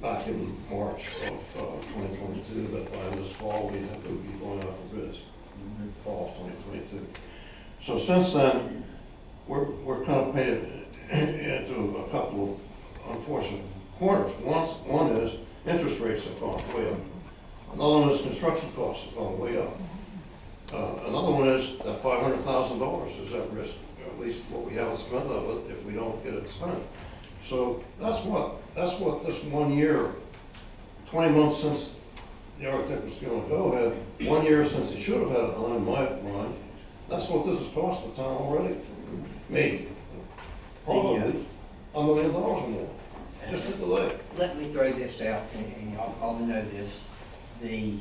back in March of 2022 that by this fall we would be going out for bids, fall of 2022. So since then, we're kind of painted into a couple of unfortunate corners. One is interest rates have gone way up. Another one is construction costs have gone way up. Another one is that $500,000 is at risk, at least what we haven't spent of it if we don't get it spent. So that's what this 1 year, 20 months since the architect was going to go ahead, 1 year since he should have had it done in my mind, that's what this has cost the town already. Maybe, probably $1 million or more, just a delay. Let me throw this out, and y'all all know this. The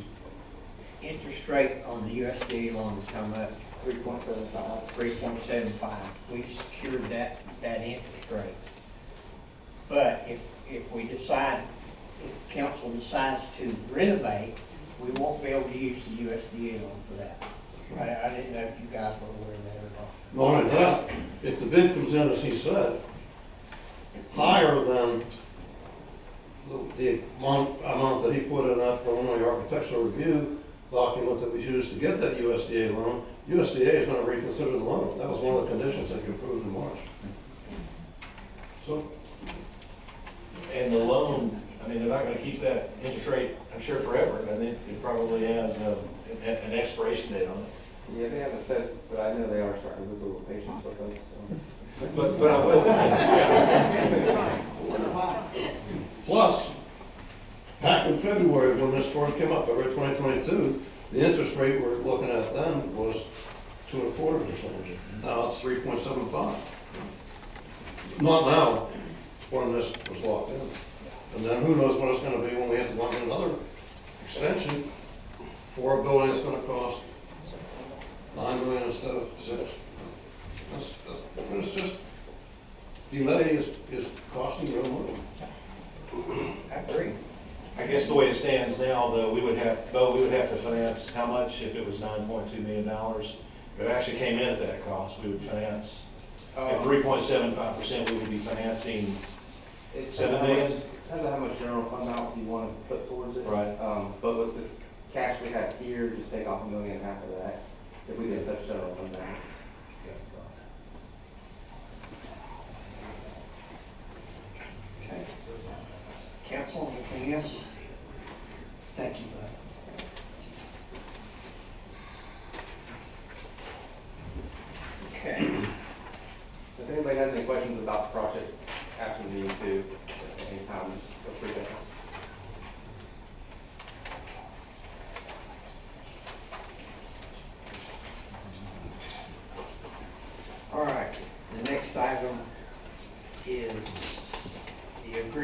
interest rate on the USDA loan is coming up 3.75. 3.75. We've secured that interest rate. But if we decide, if council decides to renovate, we won't be able to use the USDA loan for that. I didn't know if you guys were aware of that or not. Not only that, if the bid comes in, as he said, higher than the amount that he put in that preliminary architectural review document that was used to get that USDA loan, USDA is going to reconsider the loan. That was one of the conditions that you approved in March. So, And the loan, I mean, they're not gonna keep that interest rate, I'm sure forever, and it probably has an expiration date on it. Yeah, they haven't said, but I know they are starting to lose a little patience with us. So. But I will. plus, back in February, when this first came up, February 2022, the interest rate we're looking at then was 2.25%. Now it's 3.75. Not now, when this was locked in. And then who knows what it's gonna be when we have to lock in another extension for a building that's gonna cost $9 million instead of $6. It's just, delay is costing real money. I agree. I guess the way it stands now, though, we would have to finance how much if it was $9.2 million? If it actually came in at that cost, we would finance, at 3.75%, we would be financing $7 million? It depends on how much general fund balance you want to put towards it. Right. But with the cash we have here, just take off $1.5 million of that, if we didn't touch general fund balance.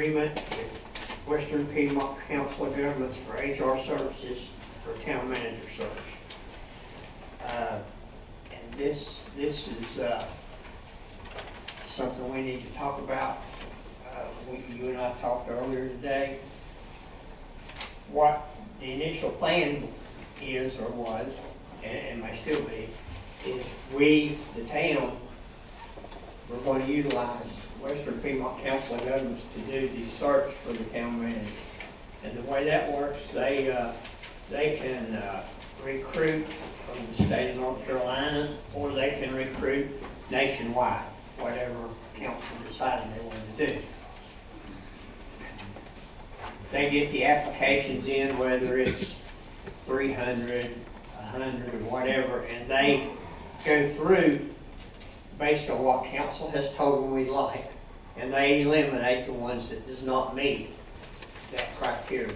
agreement with Western Piedmont Council of Governments for HR services for town manager search. And this is something we need to talk about. You and I talked earlier today. What the initial plan is or was, and may still be, is we, the town, we're going to utilize Western Piedmont Council of Governments to do the search for the town manager. And the way that works, they can recruit from the state of North Carolina, or they can recruit nationwide, whatever council decided they wanted to do. They get the applications in, whether it's 300, 100, or whatever, and they go through based on what council has told them we'd like, and they eliminate the ones that does not meet that criteria.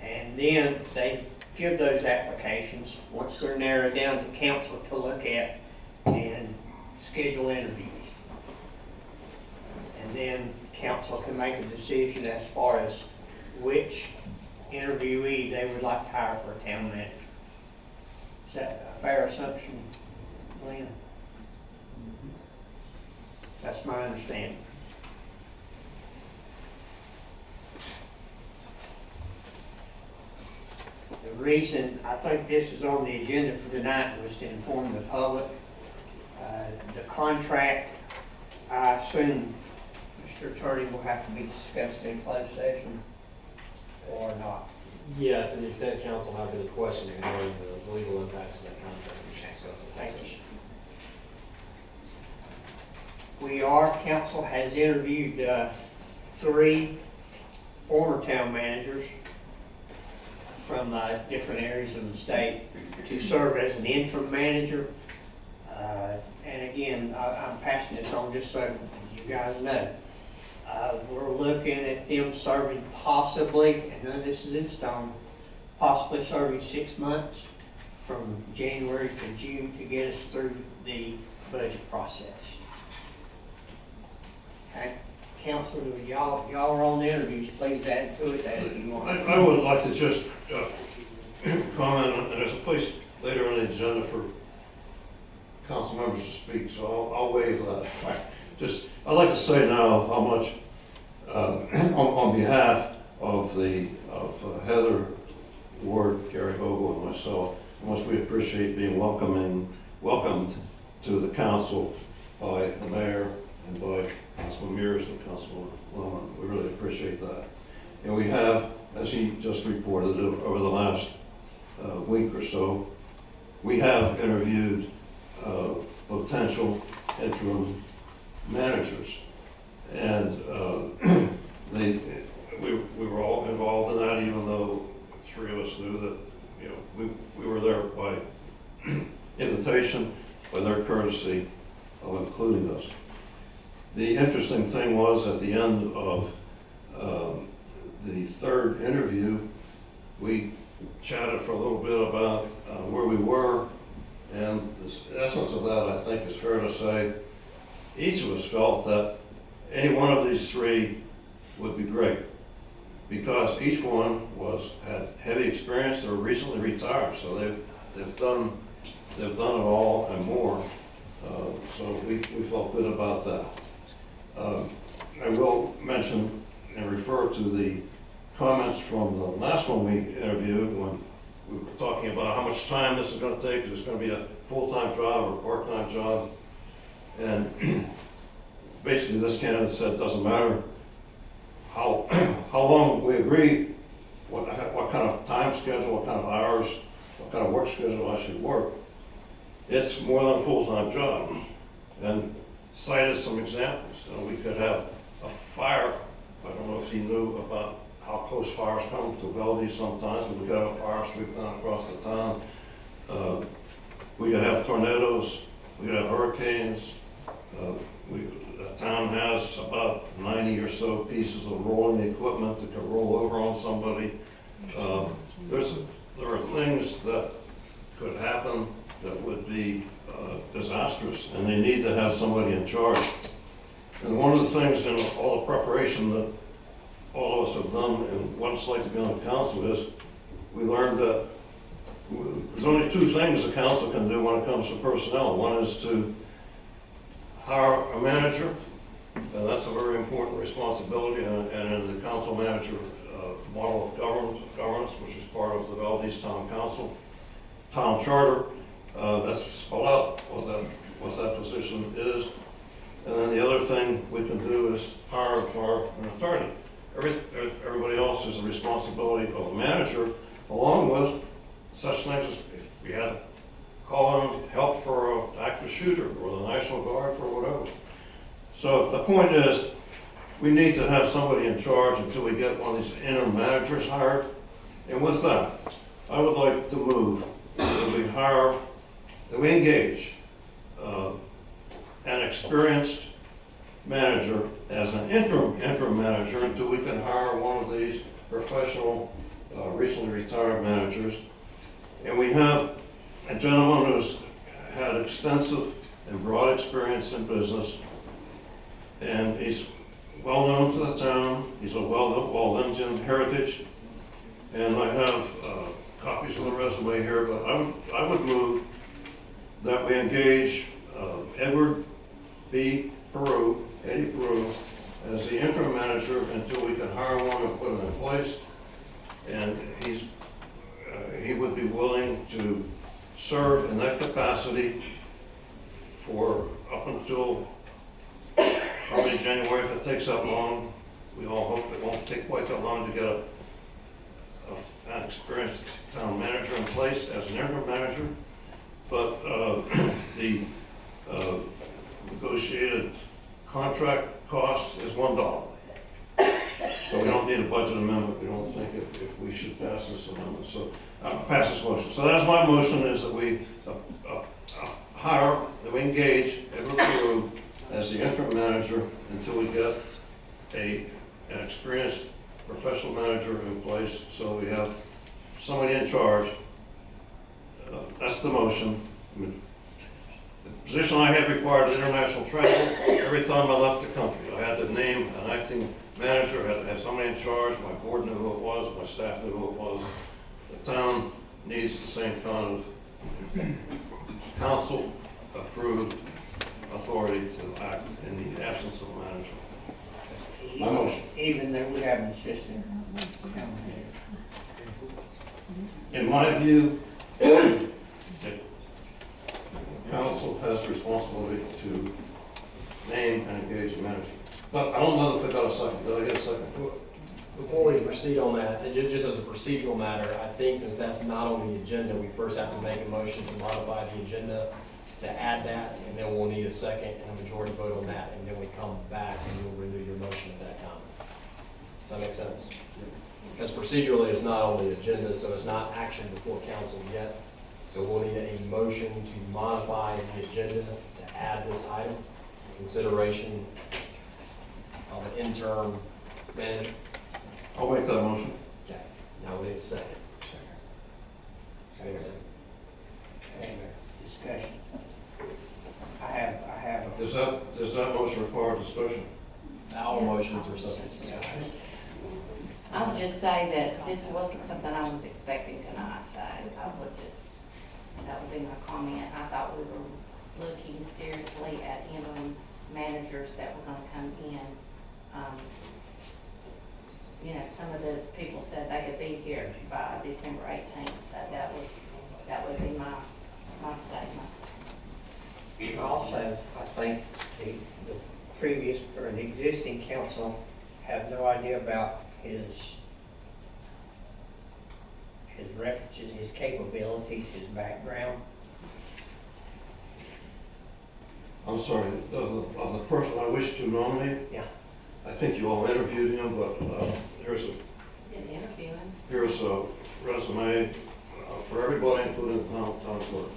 And then they give those applications, once they're narrowed down to council to look at and schedule interviews. And then council can make a decision as far as which interviewee they would like to hire for a town manager. Is that a fair assumption, Glenn? That's my understanding. The reason I think this is on the agenda for tonight was to inform the public. The contract, I assume, Mr. Attorney, will have to be discussed in closed session or not. Yeah, to the extent council has any questions regarding the legal impacts of that contract, we should discuss it. Thank you. Council has interviewed 3 former town managers from different areas of the state to serve as an interim manager. And again, I'm passing this on just so you guys know. We're looking at them serving possibly, and none of this is in stone, possibly serving 6 months from January to June to get us through the budget process. Okay, Counselor, y'all are on the interviews, please add to it if you want. I would like to just comment, and there's a place later on the agenda for council members to speak, so I'll waive that. I'd like to say now how much, on behalf of Heather Ward, Gary Vogel, and myself, how much we appreciate being welcomed to the council by the mayor and by Councilman Mears and Councilman Lohman. We really appreciate that. And we have, as he just reported, over the last week or so, we have interviewed potential interim managers. And we were all involved in that, even though 3 of us knew that, we were there by invitation, by their courtesy of including us. The interesting thing was, at the end of the 3rd interview, we chatted for a little bit about where we were, and the essence of that, I think, is fair to say, each of us felt that any one of these 3 would be great, because each one had heavy experience. They were recently retired, so they've done it all and more. So we felt good about that. I will mention and refer to the comments from the last one we interviewed, when we were talking about how much time this is going to take. Is it going to be a full-time job or a part-time job? And basically this candidate said it doesn't matter how long we agree, what kind of time schedule, what kind of hours, what kind of work schedule I should work. It's more than a full-time job. And cited some examples. We could have a fire. I don't know if he knew about how close fires come to Valdese sometimes, but we could have a fire sweep down across the town. We could have tornadoes. We could have hurricanes. The town has about 90 or so pieces of rolling equipment that could roll over on somebody. There are things that could happen that would be disastrous, and they need to have somebody in charge. And one of the things in all the preparation that all of us have done and what it's like to be on the council is, we learned that there's only two things the council can do when it comes to personnel. One is to hire a manager, and that's a very important responsibility, and in the council manager model of governance, which is part of the Valdese Town Council, town charter, that's spelled out what that position is. And then the other thing we can do is hire for an attorney. Everybody else is the responsibility of the manager, along with such things as if we had to call in help for an active shooter or the National Guard for whatever. So the point is, we need to have somebody in charge until we get one of these interim managers hired. And with that, I would like to move that we engage an experienced manager as an interim manager until we can hire one of these professional, recently retired managers. And we have a gentleman who's had extensive and broad experience in business, and he's well known to the town. He's a well-Lindian heritage, and I have copies of the resume here, but I would move that we engage Edward B. Eddie Peru, as the interim manager until we can hire one and put him in place. And he would be willing to serve in that capacity for up until probably January, if it takes that long. We all hope it won't take quite that long to get an experienced town manager in place as an interim manager. But the negotiated contract cost is $1. So we don't need a budget amendment. We don't think if we should pass this amendment. So pass this motion. So that's my motion, is that we that we engage Edward Peru as the interim manager until we get an experienced professional manager in place, so we have somebody in charge. That's the motion. The position I had required international travel. Every time I left the country, I had to name an acting manager, had to have somebody in charge. My board knew who it was, my staff knew who it was. The town needs the same kind of council-approved authority to act in the absence of a manager. My motion. Even though we have an assistant. In my view, the council has the responsibility to name and engage a manager. But I don't know if I got a second. Did I get a second? Before we proceed on that, just as a procedural matter, I think since that's not on the agenda, we first have to make a motion to modify the agenda to add that, and then we'll need a second and a majority vote on that, and then we come back and you'll renew your motion at that time. Does that make sense? Because procedurally, it's not on the agenda, so it's not action before council yet. So we'll need a motion to modify the agenda to add this item, consideration of an interim manager. I'll make that motion. Okay, now we need a second. Second. Okay, discussion. I have. Does that motion require discussion? All motions are subject to discussion. I would just say that this wasn't something I was expecting tonight, so that would be my comment. I thought we were looking seriously at interim managers that were gonna come in. Some of the people said they could be here by December 18th, so that would be my statement. Also, I think the previous, or the existing council have no idea about his references, his capabilities, his background. I'm sorry, of the person I wish to nominate? Yeah. I think you all interviewed him, but here's Didn't interview him. a resume for everybody, including the town clerk.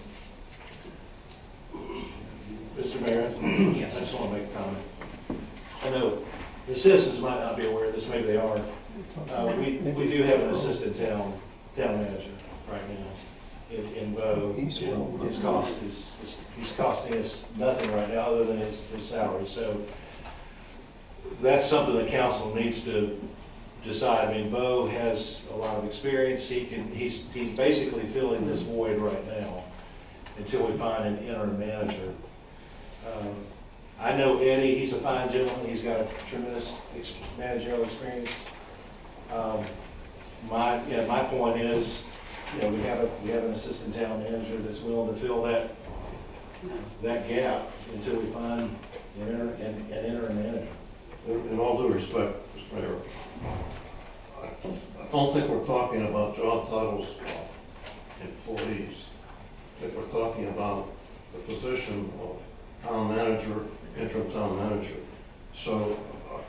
Mr. Mayor, I just want to make a comment. I know the citizens might not be aware of this, maybe they are. We do have an assistant town manager right now in Bo. His cost he's costing us nothing right now other than his salary. So that's something the council needs to decide. I mean, Bo has a lot of experience. He's basically filling this void right now until we find an interim manager. I know Eddie, he's a fine gentleman. He's got a tremendous managerial experience. My point is, we have an assistant town manager that's willing to fill that gap until we find an interim manager. In all due respect, Mr. Mayor, I don't think we're talking about job titles of employees. I think we're talking about the position of town manager, interim town manager. So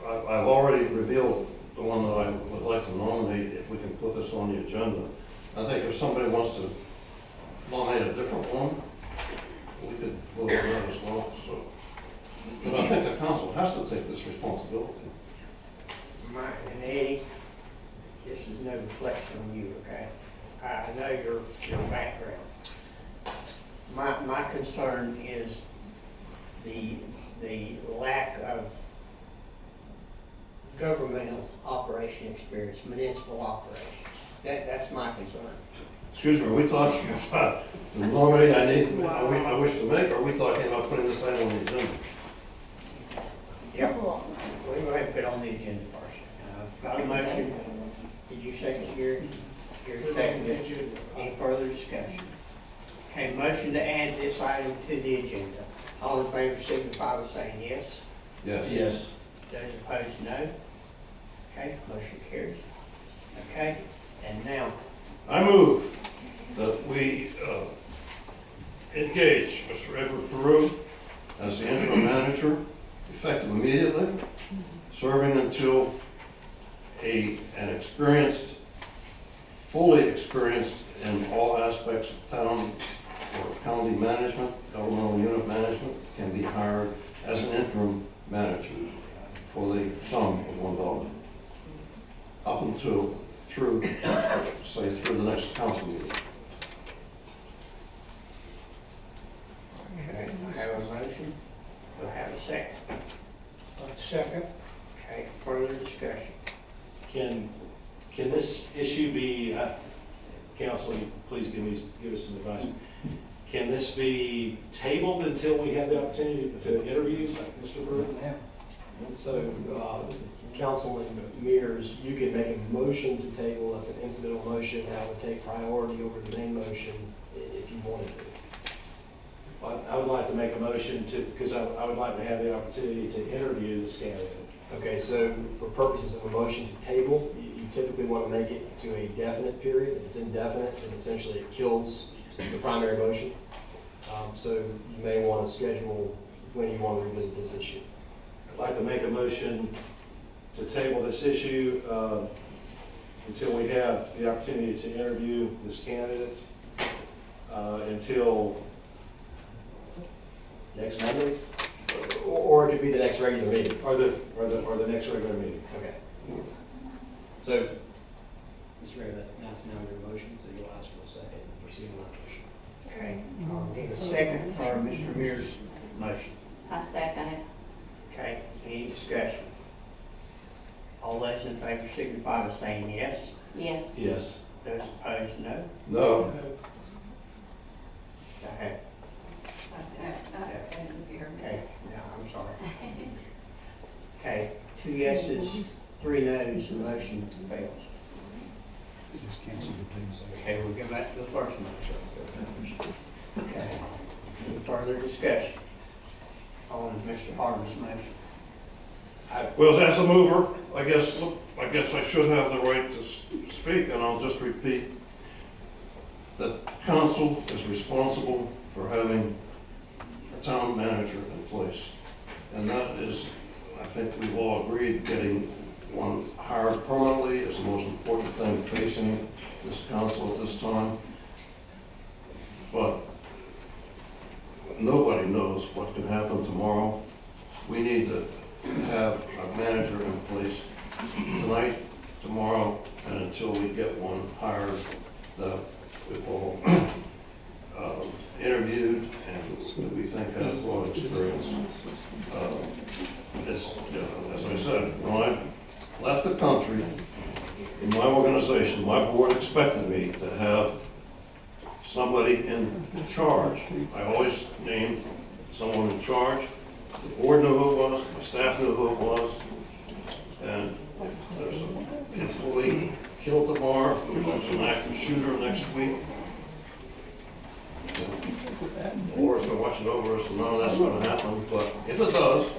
I've already revealed the one that I would like to nominate, if we can put this on the agenda. I think if somebody wants to nominate a different one, we could vote on that as well, so. But I think the council has to take this responsibility. Mike and Eddie, this is no reflection on you, okay? I know your background. My concern is the lack of governmental operation experience, municipal operation. That's my concern. Excuse me, are we talking about the nominee I wish to make, or are we talking about putting this item on the agenda? Yep. We'll go ahead and put it on the agenda first. Got a motion. Did you second your second? Any further discussion? Okay, motion to add this item to the agenda. All in favor signify by saying yes. Yes. Yes. Those opposed, no. Okay, motion carries. Okay, and now, I move that we engage Mr. Edward Peru as the interim manager, effective immediately, serving until an experienced, fully experienced in all aspects of town or county management, governmental unit management, can be hired as an interim manager for the sum of $1. Up until through the next council meeting. okay, I have a motion. Do I have a second? Second. Okay, further discussion. Can this issue be, council, please give us some advice. Can this be tabled until we have the opportunity to interview Mr. Brewer? So, Councilman Mears, you can make a motion to table, that's an incidental motion, that would take priority over the main motion if you wanted to. I would like to make a motion to, because I would like to have the opportunity to interview this candidate. Okay, so for purposes of a motion to table, you typically want to make it to a definite period. If it's indefinite, then essentially it kills the primary motion. So you may want to schedule when you want to revisit this issue. I'd like to make a motion to table this issue until we have the opportunity to interview this candidate until next Monday, Or it could be the next regular meeting. or the next regular meeting. Okay. So, Mr. Mayor, that's now your motion, so you'll ask for a second and proceed on that motion. Okay, I'll need a second for Mr. Mears' motion. I second it. Okay, any discussion? All those in favor signify by saying yes. Yes. Yes. Those opposed, no. No. Okay, okay, now, I'm sorry. Okay, 2 yeses, 3 noes, the motion fails. Okay, we'll go back to the first motion. Okay, any further discussion on Mr. Harmon's motion? Well, as a mover, I guess I should have the right to speak, and I'll just repeat that council is responsible for having a town manager in place. And that is, I think we've all agreed, getting one hired permanently is the most important thing facing this council at this time. But nobody knows what can happen tomorrow. We need to have a manager in place tonight, tomorrow, and until we get one hired that we've all interviewed and that we think has broad experience. It's, you know, as I said, when I left the country, in my organization, my board expected me to have somebody in charge. I always named someone in charge. The board knew who it was, my staff knew who it was, and if there's an employee killed tomorrow, there's an active shooter next week, wars are watching over us, and none of that's gonna happen, but if it does,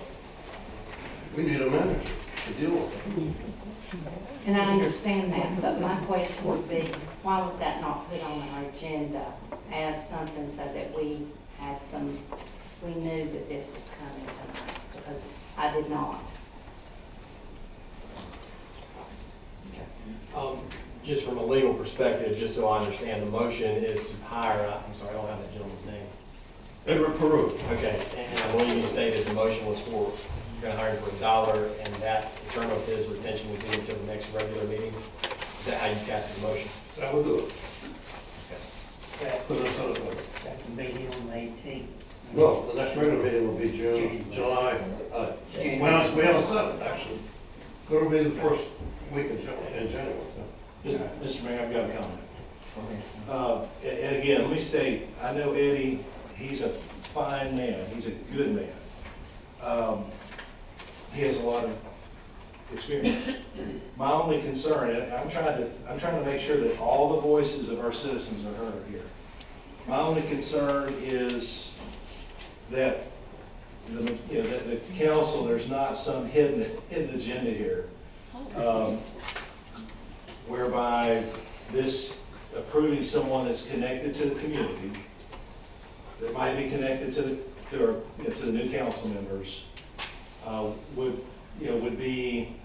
we need a manager to deal with it. And I understand that, but my question would be, why was that not put on our agenda as something so that we had some, we knew that this was coming tonight? Because I did not. Just from a legal perspective, just so I understand, the motion is to hire, I'm sorry, I don't have that gentleman's name. Edward Peru. Okay, and I believe you stated the motion was for, you're gonna hire him for $1, and that term of his retention would be until the next regular meeting? Is that how you cast the motion? That will do it. That, Put us on the that meeting on the 18th. No, the next regular meeting will be July, well, we haven't set it, actually. It'll be the first week in January. Mr. Mayor, I've got a comment. And again, let me state, I know Eddie, he's a fine man, he's a good man. He has a lot of experience. My only concern, and I'm trying to make sure that all the voices of our citizens are heard here. My only concern is that the council, there's not some hidden agenda here, whereby this approving someone that's connected to the community, that might be connected to the new council members, would be,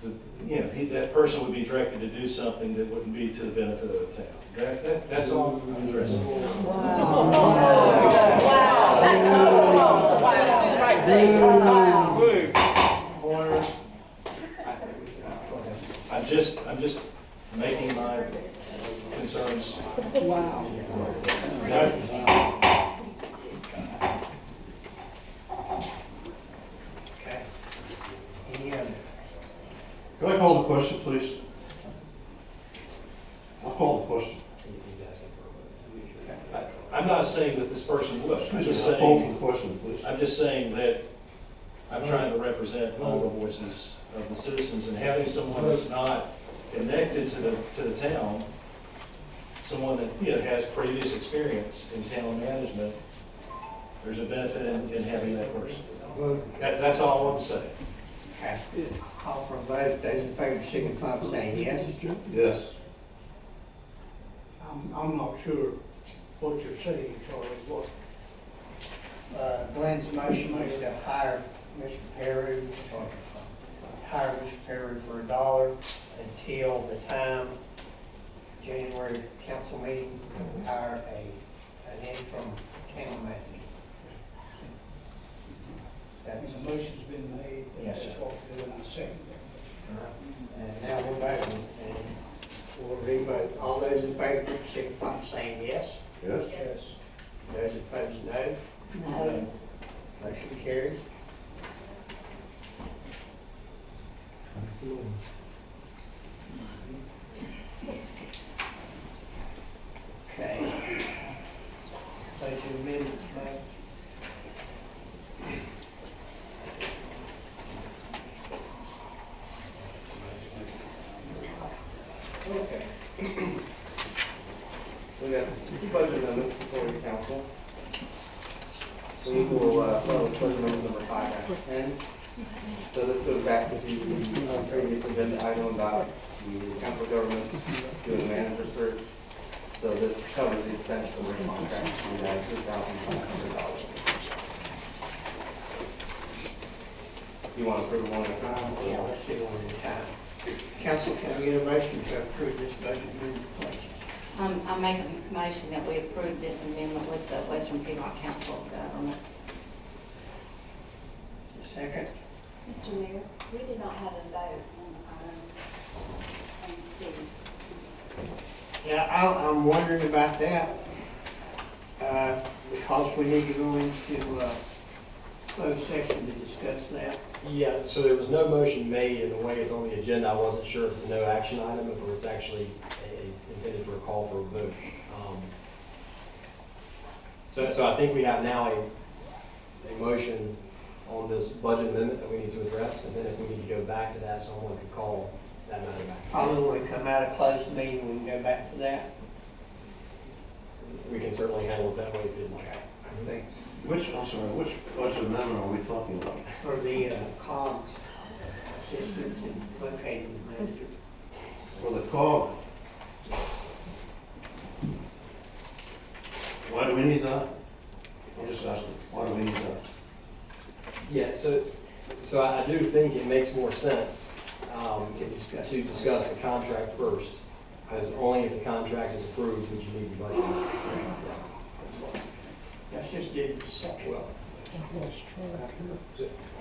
that person would be directed to do something that wouldn't be to the benefit of the town. That's all I'm addressing. I'm just making my concerns. Okay. Any other? Can I call the question, please? I'll call the question. He's asking for a vote. I'm not saying that this person would. I'm just I'll call for saying, the question, please. I'm just saying that I'm trying to represent all the voices of the citizens, and having someone that's not connected to the town, someone that, has previous experience in town management, there's a benefit in having that person. That's all I want to say. Okay. Call for a vote. Those in favor signify by saying yes. Yes. I'm not sure what you're saying, Charlie, what? Glenn's motion is to hire Mr. Perry, hire Mr. Perry for $1 until the time January council meeting, hire an interim town manager. That's, The motion's been made. Yes, That's sir. what we're doing, I second that and now we're voting, and we'll re-vote. All those in favor signify by saying yes. Yes? motion. Yes. Those opposed, no. No. Motion carries. Okay. Those your minutes, mate. Okay. We got two budget amendments before the council. We will start with budget amendment number 5-10. So this goes back to the previous agenda item about the council governments doing the manager search. So this covers the expense of the contract to that $2,500. You want to approve one at a time? Yeah, let's do one at a time. Council, can I get a motion to approve this budget amendment, please? I make a motion that we approve this amendment with the Western Piedmont Council of Governments. Second. Mr. Mayor, we did not have a vote on C. Yeah, I'm wondering about that. because we need to go into, closed session to discuss that. Yeah, so there was no motion made, and the way it's on the agenda, I wasn't sure if it's a no action item, if it was actually intended for a call for a vote. So I think we have now a motion on this budget amendment that we need to address, and then if we need to go back to that, someone could call that matter back. Probably when we come out of closed meeting, we can go back to that. We can certainly handle it that way if you'd like. I think Which budget amendment are we talking about? for the COGS assistance in locating the manager. For the COG? Why do we need that? I'm just asking, why do we need that? Yeah, so I do think it makes more sense to discuss the contract first, as only if the contract is approved would you need the budget. Let's just do the second. Well,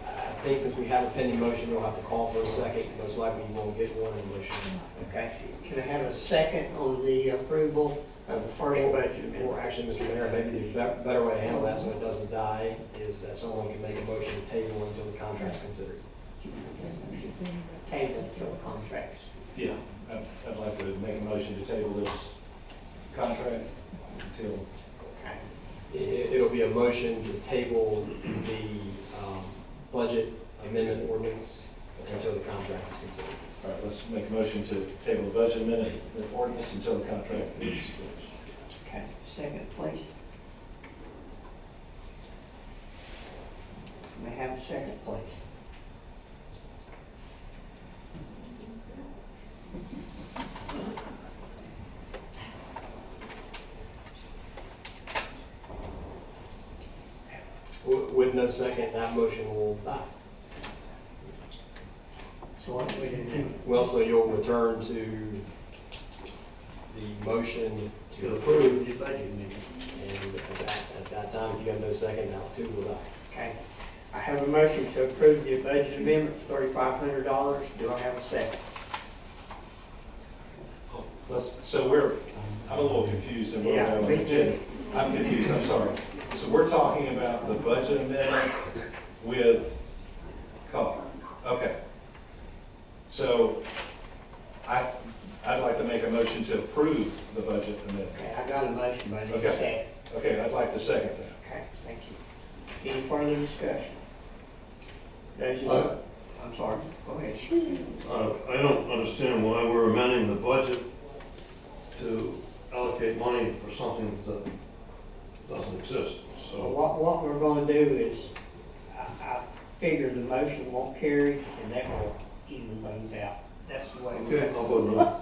I think since we have a pending motion, we'll have to call for a second, most likely you won't get one in motion. Okay, can I have a second on the approval of the first budget Or amendment? actually, Mr. Mayor, maybe the better way to handle that so it doesn't die is that someone can make a motion to table until the contract's considered. Table till the contracts. Yeah, I'd like to make a motion to table this contract until, Okay. It'll be a motion to table the budget amendment ordinance until the contract is considered. all right, let's make a motion to table the budget amendment ordinance until the contract is finished. Okay, second, please. May I have a second, please? With no second, that motion will die. So what do we do now? Well, so you'll return to the motion to approve, the budget amendment. and at that time, if you have no second, that too will die. Okay, I have a motion to approve the budget amendment for $3,500. Do I have a second? I'm a little confused in what we Yeah, have on me the too. agenda. I'm confused, I'm sorry. So we're talking about the budget amendment with COG. Okay. So I'd like to make a motion to approve the budget amendment. Okay, I got a motion, but I need a Okay. second. Okay, I'd like to second that. Okay, thank you. Any further discussion? Those in- I'm sorry, go ahead. I don't understand why we're amending the budget to allocate money for something that doesn't exist, So so. what we're gonna do is, I figure the motion won't carry, and that will even things out. That's the way. Okay, I'll vote no.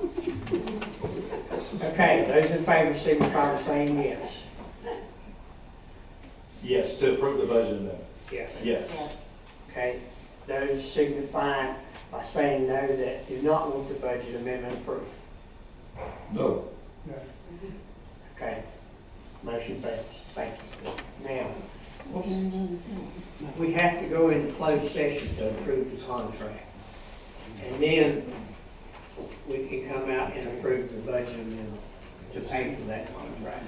Okay, those in favor signify by saying yes. Yes, to approve the budget amendment. Yes. Yes. Okay, those signify by saying no that do not want the budget amendment approved. No. Okay, motion fails. Thank you. Now, we have to go into closed session to approve the contract. And then we can come out and approve the budget amendment to pay for that contract.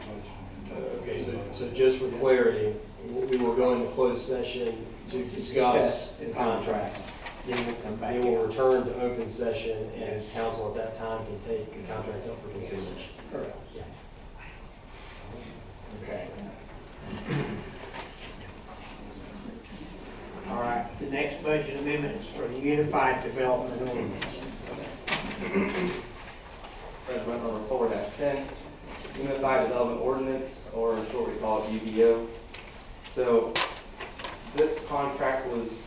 Okay, so just for clarity, we will go into closed session to discuss the contract. Then we'll come back Then we'll in. return to open session, and council at that time can take the contract up for consideration. Correct. Yeah. Okay. All right, the next budget amendment is for the Unified Development Ordinance. Resolution number 4-10, Unified Development Ordinance, or in short we call it UDO. So this contract was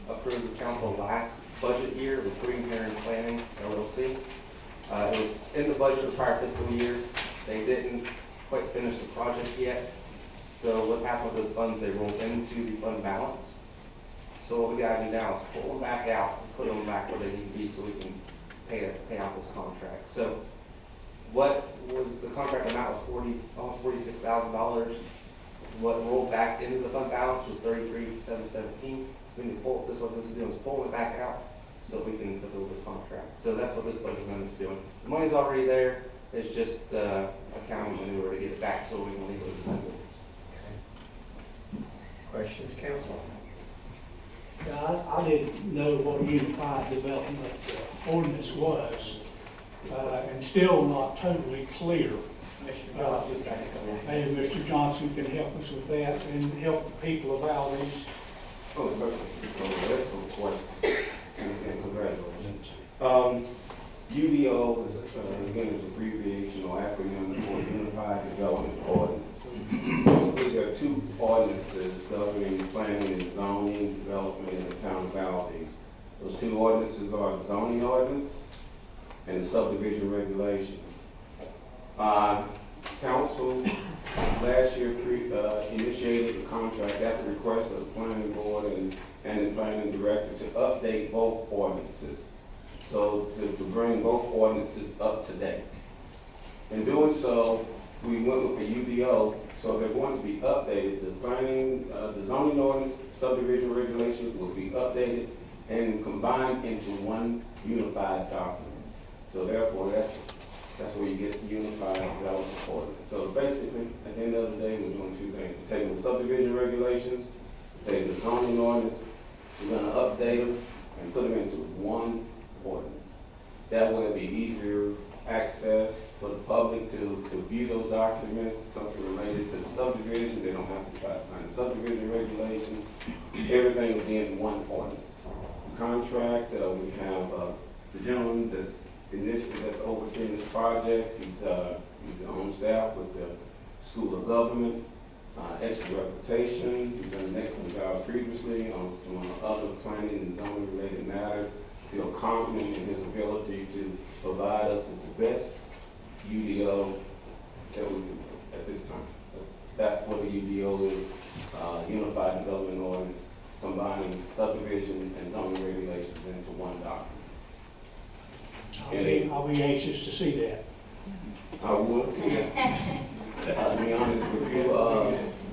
approved with council last budget year with Green Heron Planning LLC. It was in the budget of the prior fiscal year. They didn't quite finish the project yet. So what happened with those funds, they rolled into the fund balance. So what we gotta do now is pull them back out and put them back where they need to be so we can pay out this contract. So what was, the contract amount was almost $46,000. What rolled back into the fund balance was $33,717. We need to pull, this is what this is doing, is pulling it back out so we can fulfill this contract. So that's what this budget amendment is doing. The money's already there, it's just accounting maneuver to get it back so we can legally spend it. Questions, council? Yeah, I didn't know what unified development ordinance was, and still not totally clear. Mr. Johnson, back on that. Maybe Mr. Johnson can help us with that and help the people of Valdese. Oh, certainly. Oh, excellent question. And congratulations. UDO is, again, is abbreviation or acronym for Unified Development Ordinance. Basically, there are two ordinances governing planning and zoning development in the town of Valdese. Those two ordinances are the zoning ordinance and the subdivision regulations. Council last year initiated the contract at the request of the planning board and the planning director to update both ordinances. So to bring both ordinances up to date. In doing so, we went with the UDO, so they're going to be updated. The planning, the zoning ordinance, subdivision regulations will be updated and combined into one unified document. So therefore, that's where you get unified development ordinance. So basically, at the end of the day, we're doing two things. We're taking the subdivision regulations, we're taking the zoning ordinance, we're gonna update them and put them into one ordinance. That way it'll be easier access for the public to view those documents, something related to the subdivision. They don't have to try to find the subdivision regulation. Everything will be in one ordinance. The contract, we have the gentleman that's overseeing this project. He's on staff with the School of Government, excellent reputation. He's done an excellent job previously on some other planning and zoning related matters. Feel confident in his ability to provide us with the best UDO that we can at this time. That's what the UDO is, Unified Development Ordinance, combining subdivision and zoning regulations into one document. I'll be anxious to see that. I would, to be honest with you,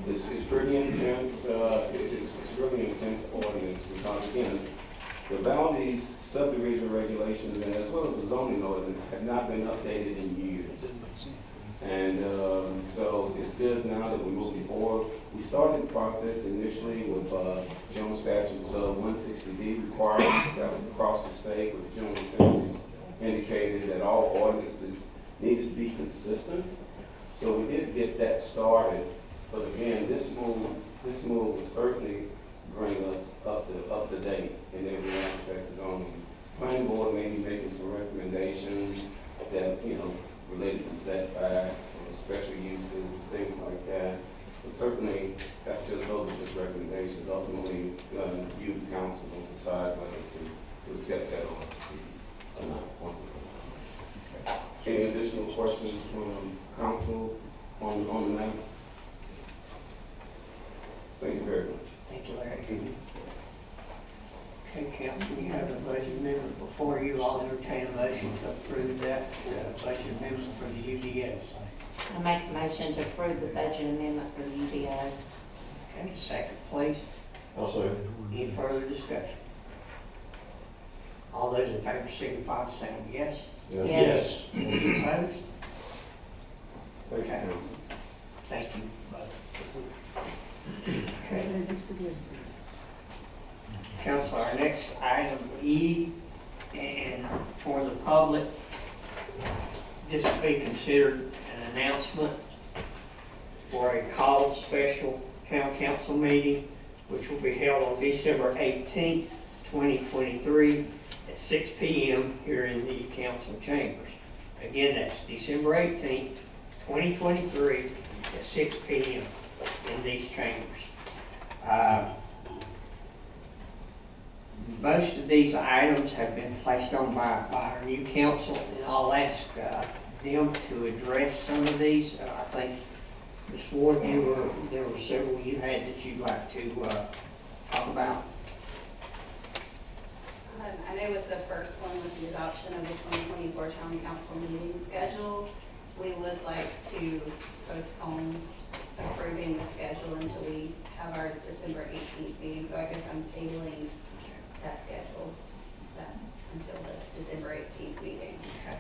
it's pretty intense, it's really intense ordinance, because again, the Valdese subdivision regulations and as well as the zoning ordinance have not been updated in years. And so it's good now that we're moving forward. We started the process initially with General Statutes 160D requirements that was across the state, with the General Assembly's indicated that all ordinances needed to be consistent. So we did get that started, but again, this move will certainly bring us up to date in every aspect of zoning. Planning board may be making some recommendations that, related to setbacks or special uses and things like that. But certainly, those are just recommendations. Ultimately, you, the council, will decide whether to accept that or not once it's done. Any additional questions from council on the matter? Thank you very much. Thank you, Larry. Okay, council, you have a budget amendment before you. I'll entertain a motion to approve that budget amendment for the UDO. I make a motion to approve the budget amendment for the UDO. Okay, second, please. Also, Any further discussion? All those in favor signify by saying yes. Yes. Any opposed? Thank you. Thank you both. Okay. Council, our next item E, and for the public, this will be considered an announcement for a called special town council meeting, which will be held on December 18th, 2023 at 6 p.m. here in the council chambers. Again, that's December 18th, 2023 at 6 p.m. in these chambers. Most of these items have been placed on by our new council, and I'll ask them to address some of these. I think, Ms. Ward, there were several you had that you'd like to talk about. I know with the first one, with the adoption of the 2024 town council meeting schedule, we would like to postpone approving the schedule until we have our December 18th meeting. So I guess I'm tabling that schedule until the December 18th meeting. Okay.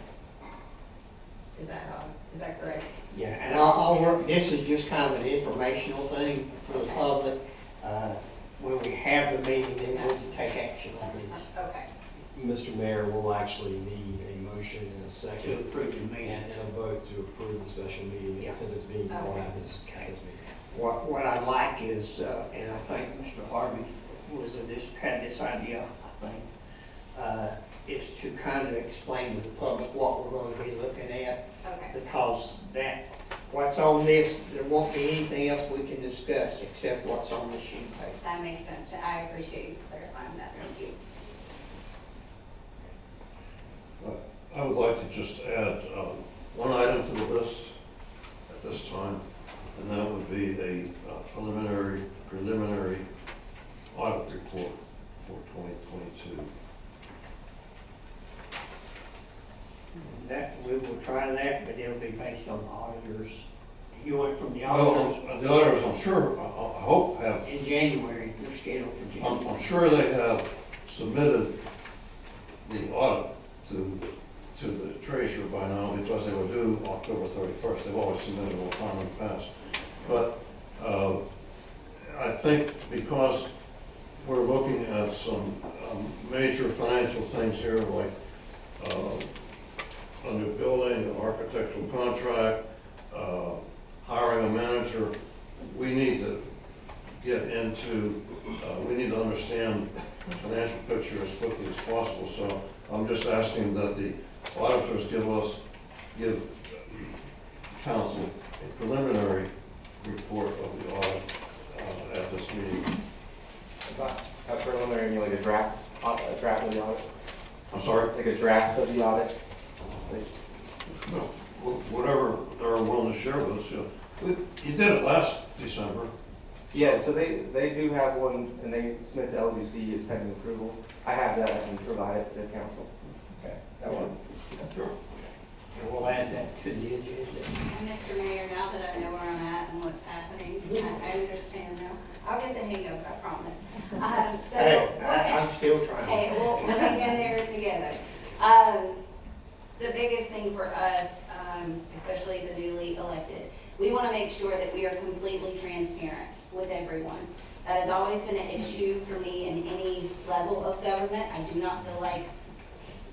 Is that correct? Yeah, and I'll work, this is just kind of an informational thing for the public. when we have the meeting, then we'll take action on these. Okay. Mr. Mayor, we'll actually need a motion and a To second approve the meeting. and a vote to approve the special meeting, Yeah. since it's being called Okay. at this meeting. What I like is, and I think Mr. Harvey had this idea, I think, is to kind of explain to the public what we're going to be looking at, Okay. because what's on this, there won't be anything else we can discuss except what's on the sheet of paper. That makes sense. I appreciate you clarifying that. Thank you. I would like to just add one item to the list at this time, and that would be a preliminary audit report for 2022. That, we will try that, but it'll be based on the auditors. You went from the Well, auditors the auditors, I'm sure, I hope have, in January, they're scheduled for January. I'm sure they have submitted the audit to the treasurer by now, because they were due October 31st. They've always submitted on time in the past. But I think because we're looking at some major financial things here, like a new building, an architectural contract, hiring a manager, we need to get into, we need to understand the financial picture as quickly as possible. So I'm just asking that the auditors give council a preliminary report of the audit at this meeting. A preliminary, like a draft of the audit, I'm sorry? like a draft of the audit. No, whatever they're willing to share with us, yeah. You did it last December. Yeah, so they do have one, and they submit to LGC as pending approval. I have that, I can provide it to council. Okay, that one. Sure. And we'll add that to the agenda. And Mr. Mayor, now that I know where I'm at and what's happening, I understand now. I'll get the hang of it, I promise. Hey, I'm still trying. Hey, we'll hang in there together. The biggest thing for us, especially the newly elected, we want to make sure that we are completely transparent with everyone. That has always been an issue for me in any level of government. I do not feel like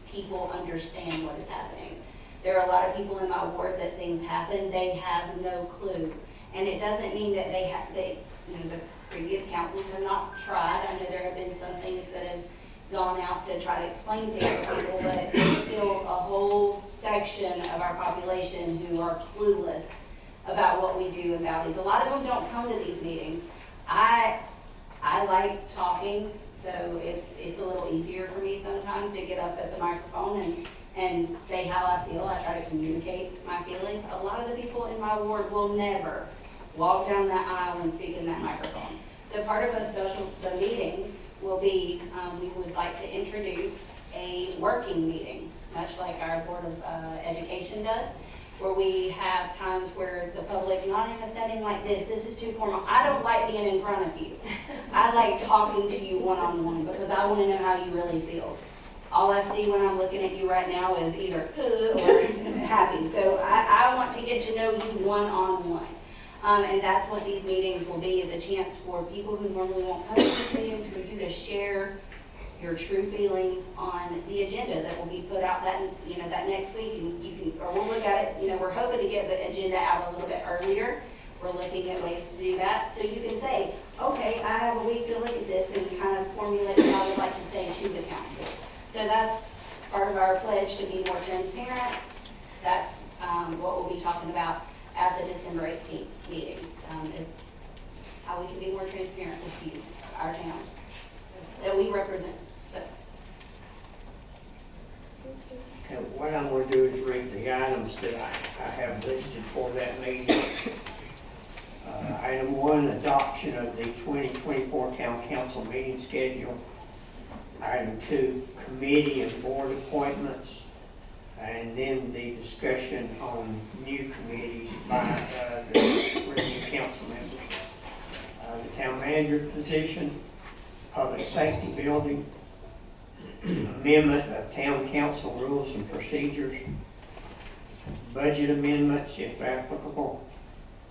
people understand what is happening. There are a lot of people in my ward that things happen, they have no clue. And it doesn't mean that the previous councils have not tried. I know there have been some things that have gone out to try to explain things to people, but there's still a whole section of our population who are clueless about what we do in Valdese. A lot of them don't come to these meetings. I like talking, so it's a little easier for me sometimes to get up at the microphone and say how I feel. I try to communicate my feelings. A lot of the people in my ward will never walk down that aisle and speak in that microphone. So part of the meetings will be, we would like to introduce a working meeting, much like our Board of Education does, where we have times where the public, not in a setting like this is too formal. I don't like being in front of you. I like talking to you one-on-one because I want to know how you really feel. All I see when I'm looking at you right now is either or happy. So I want to get to know you one-on-one. And that's what these meetings will be, is a chance for people who normally won't come to these meetings, for you to share your true feelings on the agenda that will be put out that next week, and you can, or we'll look at it, we're hoping to get the agenda out a little bit earlier. We're looking at ways to do that, so you can say, okay, I have a week to look at this and kind of formulate what I would like to say to the council. So that's part of our pledge, to be more transparent. That's what we'll be talking about at the December 18th meeting, is how we can be more transparent with you, our town, that we represent. So. Okay, what I'm going to do is read the items that I have listed for that meeting. Item 1, adoption of the 2024 Town Council meeting schedule. Item 2, committee and board appointments. And then the discussion on new committees by the new council members. The town manager position, public safety building, amendment of town council rules and procedures, budget amendments if applicable,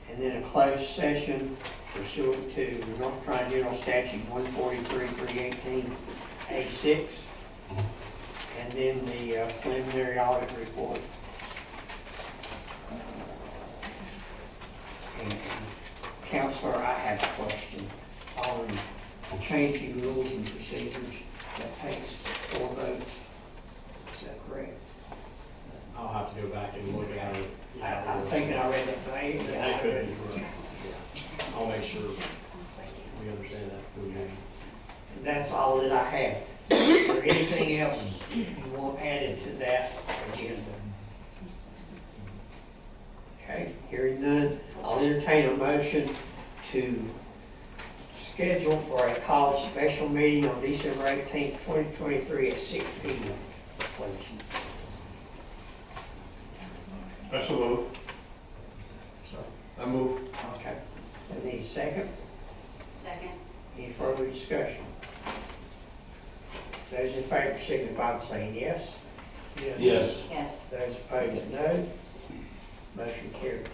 and then a closed session pursuant to North Carolina General Statute 143-318A6. And then the preliminary audit report. And Counselor, I have a question on changing rules and procedures that takes 4 votes. Is that correct? I'll have to go back and look at it. I'm thinking I read that right. That could be correct. Yeah. I'll make sure we understand that before we. That's all that I have. Is there anything else you want added to that agenda? Okay, hearing none, I'll entertain a motion to schedule for a call special meeting on December 18th, 2023 at 6 p.m. Please. I so move. I move. Okay. So need a second? Second. Any further discussion? Those in favor signify by saying yes. Yes. Yes. Those opposed, no. Motion carries.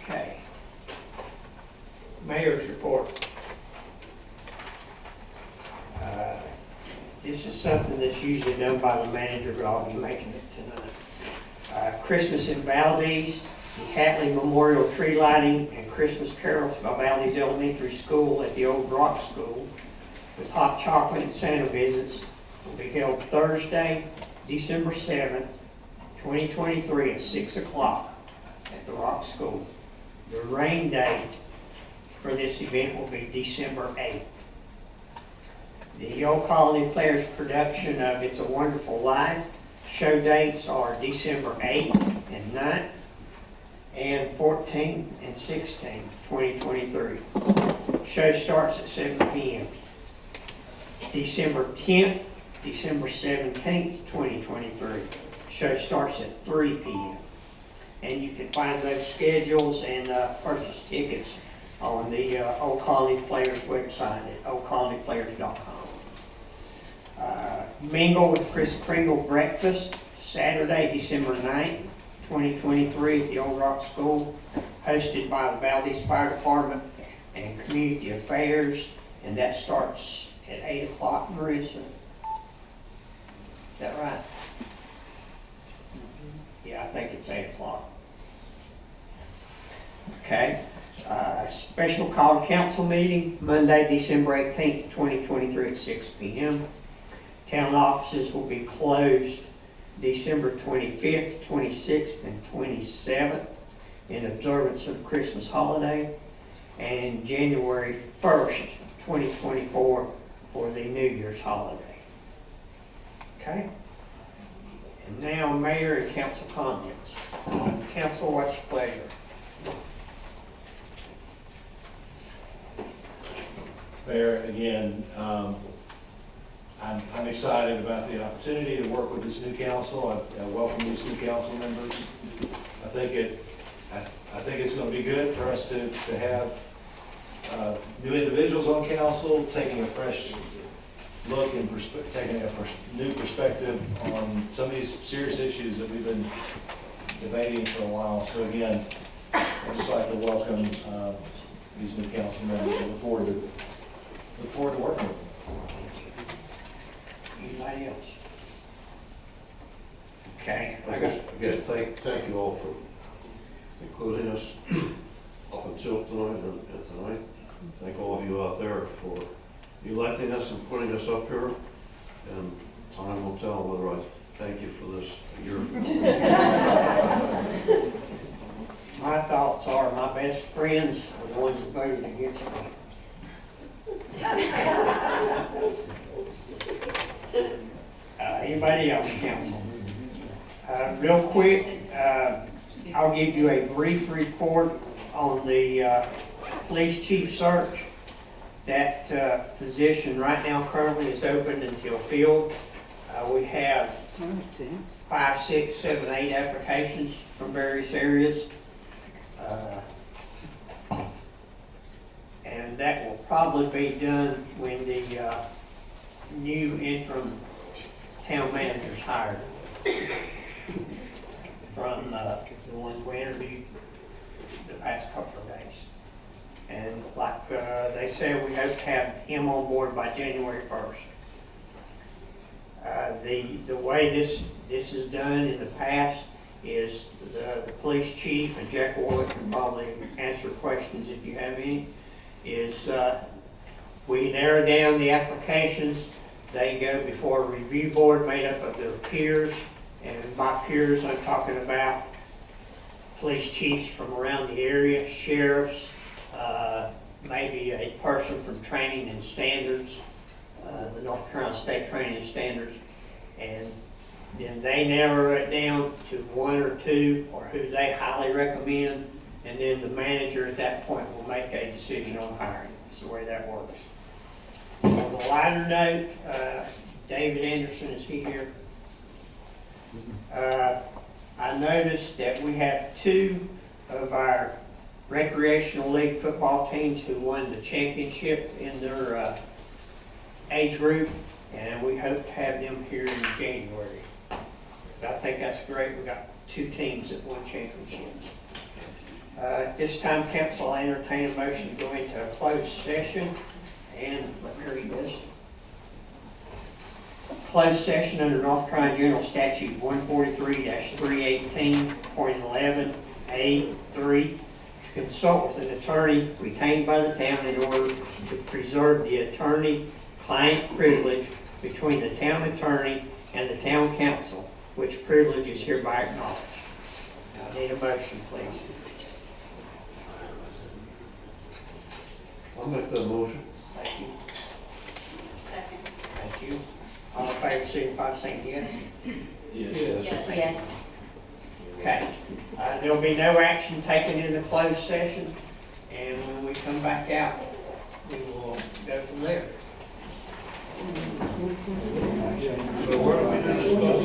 Okay. Mayor's report. This is something that's usually done by the manager, but I'll be making it tonight. Christmas in Valdese, the Hatley Memorial Tree Lighting and Christmas Carols by Valdese Elementary School at the Old Rock School with hot chocolate and Santa visits will be held Thursday, December 7th, 2023 at 6 o'clock at the Rock School. The rain date for this event will be December 8th. The Old Colony Players production of It's a Wonderful Life show dates are December 8th and 9th and 14th and 16th, 2023. Show starts at 7 p.m. December 10th, December 17th, 2023. Show starts at 3 p.m. And you can find those schedules and purchase tickets on the Old Colony Players website at oldcolonyplayers.com. Mingle with Chris Kringle breakfast, Saturday, December 9th, 2023 at the Old Rock School, hosted by the Valdese Fire Department and Community Affairs, and that starts at 8 o'clock, Marissa. Is that right? Yeah, I think it's 8 o'clock. Okay. Special call council meeting, Monday, December 18th, 2023 at 6 p.m. Town offices will be closed December 25th, 26th, and 27th in observance of Christmas holiday, and January 1st, 2024 for the New Year's holiday. Okay? And now, Mayor and council comments. Council, what's your pleasure? Mayor, again, I'm excited about the opportunity to work with this new council. I welcome these new council members. I think it's going to be good for us to have new individuals on council, taking a fresh look and taking a new perspective on some of these serious issues that we've been debating for a while. So again, I'd just like to welcome these new council members and look forward to working with them. Anybody else? Okay. Again, thank you all for including us up until tonight and tonight. Thank all of you out there for electing us and putting us up here. And time will tell whether I thank you for this year. My thoughts are my best friends are the ones that voted against me. Anybody else, council? Real quick, I'll give you a brief report on the police chief search. That position right now currently is open until filled. We have 5, 6, 7, 8 applications from various areas. And that will probably be done when the new interim town manager's hired. From the ones we interviewed, past couple of days. And like they said, we hope to have him on board by January 1st. The way this is done in the past is the police chief, and Jack Warwick can probably answer questions if you have any, is we narrow down the applications. They go before a review board made up of their peers, and by peers I'm talking about police chiefs from around the area, sheriffs, maybe a person from training and standards, the North Carolina State Training and Standards, and then they narrow it down to one or two, or who they highly recommend, and then the manager at that point will make a decision on hiring. That's the way that works. On the lighter note, David Anderson, is he here? I noticed that we have two of our recreational league football teams who won the championship in their age group, and we hope to have them here in January. I think that's great. We got two teams that won championships. At this time, council, I entertain a motion to go into a closed session, and let me read this. Closed session under North Carolina General Statute 143-318.11A3 to consult with an attorney retained by the town in order to preserve the attorney-client privilege between the town attorney and the town council, which privilege is hereby acknowledged. I need a motion, please. I'll make that motion. Thank you. Second. Thank you. All in favor, signify by saying yes. Yes. Okay. There'll be no action taken in the closed session, and when we come back out, we will go from there. So where do we do this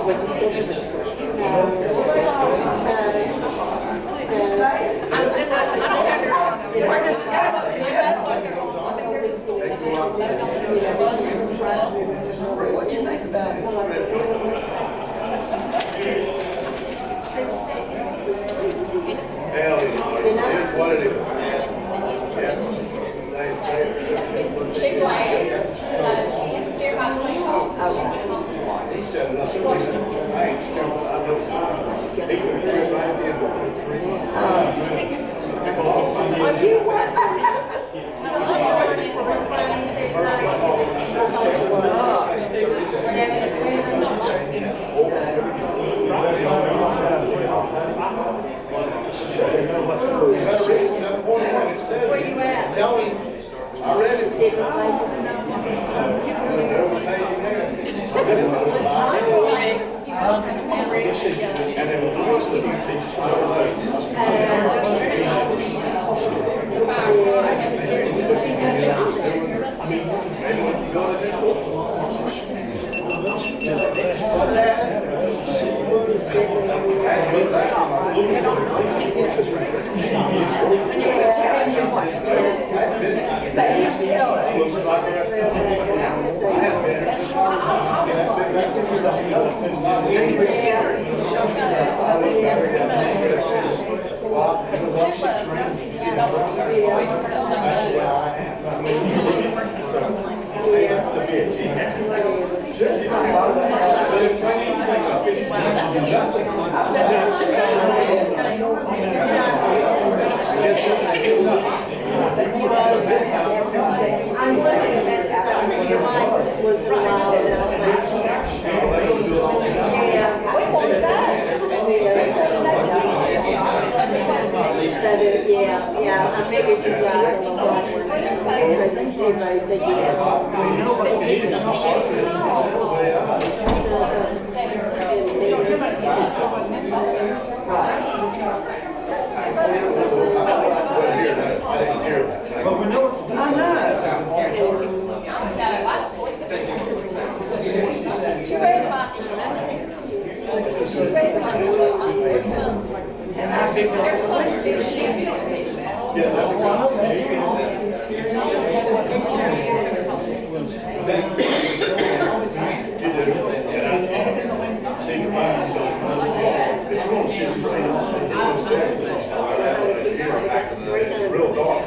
Was he still living? We're discussing. What'd you think about it? Hell, it is what it is. Big glass, Jeremiah's playing ball, so she went home to watch. He said, "Look, I ain't still, I know time." He could do it right then, but for 3 months. Are you what? It's not. 77. Where you at? Tell me. I read it. We're telling him what to do. Let him tell us. I'm wondering if that's your life once in a while. Yeah, we want it back. Yeah, I figured you'd drive a little while. Everybody think you I Real dark.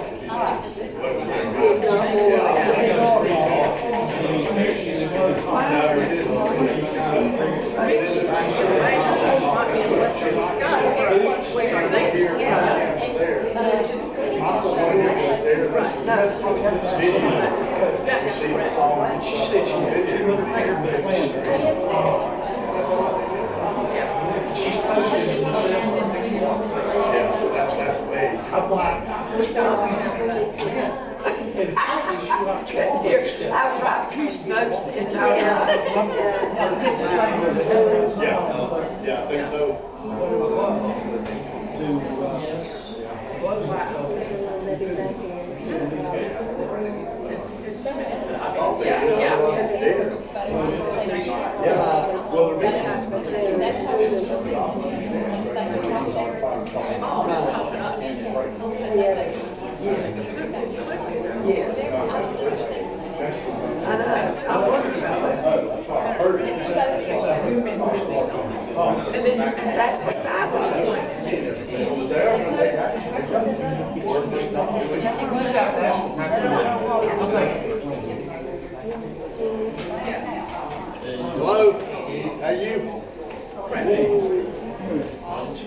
She said she didn't she's posted it. I'm like, I was writing piece notes the entire night. Yeah, I think so. Yes. I know. I wondered about that. That's beside the point. Hello, how you?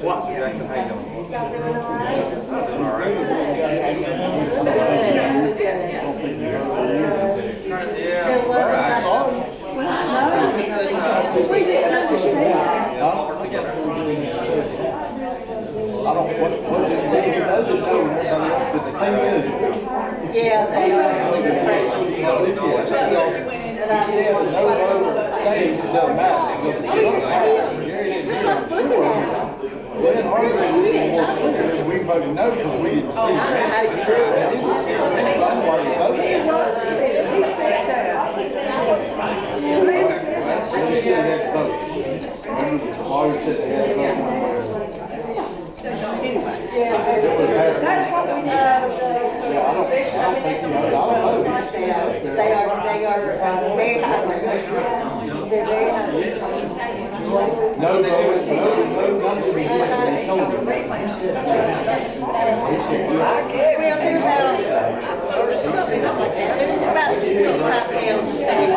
What? How you doing? Doing all right. Well, I know. We didn't understand. I'll work together. I don't, what is it, but the thing is. Yeah, they were. He said, no other stage, it doesn't matter. He didn't argue anymore. We voted no because we didn't see it. He was He said that. Glenn said that. We still had to vote. are very high. They're very high. No, nothing we did, they told him. Well, there's or something like that. It's about 25 pounds of things. They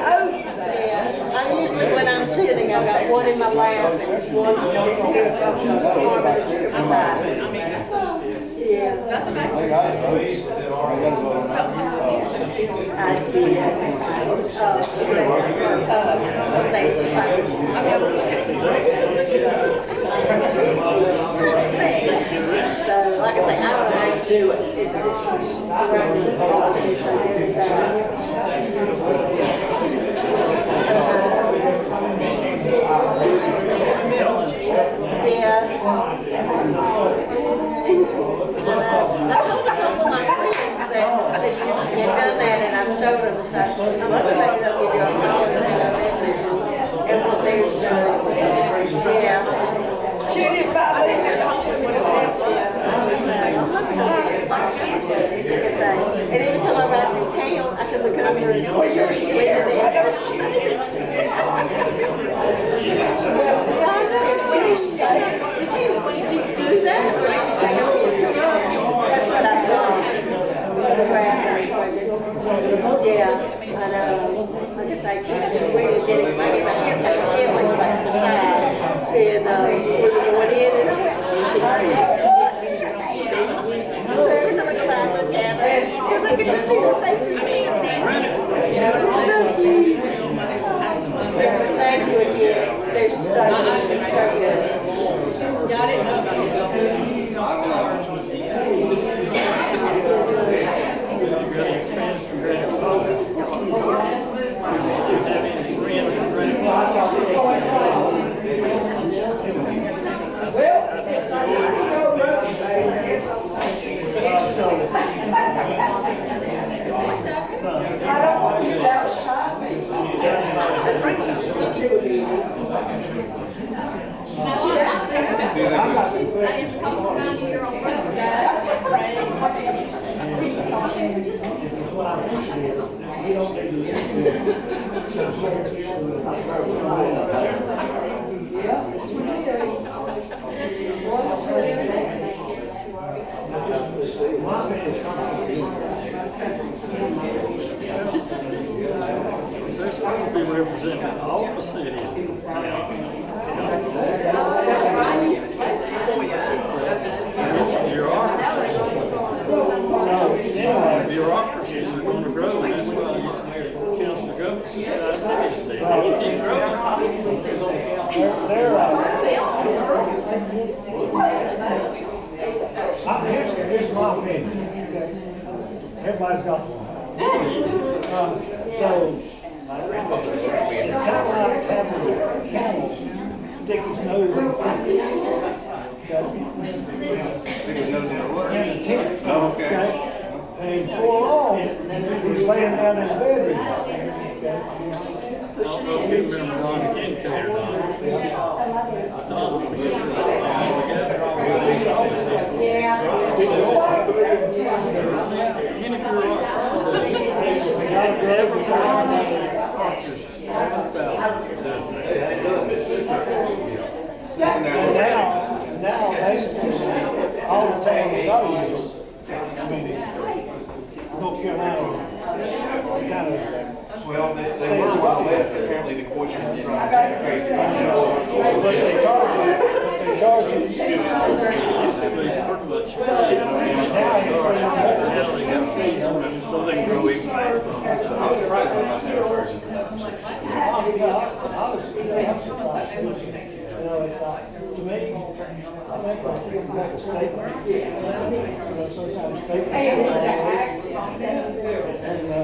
owe you that. Yeah. I'm usually, when I'm sitting, I've got one in my lap and one sitting here on the arm of the chair beside me. Yeah. That's amazing. I got to vote on that. I did. So, like I say, I don't know how to do it. It's just around this office and yeah. I told a couple of my friends that you had done that, and I've showed them, so I'm hoping maybe they'll give you a call and send you a message and what they're doing. Yeah. Judy, if I leave here, y'all tell me what happens. And every time I ride through town, I can look over and where you're here. I know she you can't just do that, or I can take a picture. That's what I told him. Yeah, I know. I just like, it's weird getting, I mean, I can't take a camera back to the side. And we were going in and I went, so every time I go by, I look at them, because I get to see their faces staring at me. It's so cute. Thank you again. They're so good. Yeah, I didn't know about I don't want to get out shopping. She's staying because we're 90-year-old brother, guys. What I appreciate is, you don't need They're supposed to be representing all the cities. Bureaucracies are going to grow, and that's why these council of government societies, they keep growing. Here's my opinion, okay? Everybody's got one. So, it's kind of like having a camel stick his nose in the tent. Okay? And for long, he's laying down in the bedroom. Okay? I don't know if you remember Ron Kincaid or not. I told him we were any bureaucracy, They got to grow the now, basically, all the town goes, I mean, North Carolina, kind of. Well, they were well left, apparently the courts are driving crazy. But they charge you. it used to be pretty much free. Now they got fees on it, so they can go even faster. I was surprised when I never version to that. It's like, to me, I think like you can make a statement. Some kind of statement. And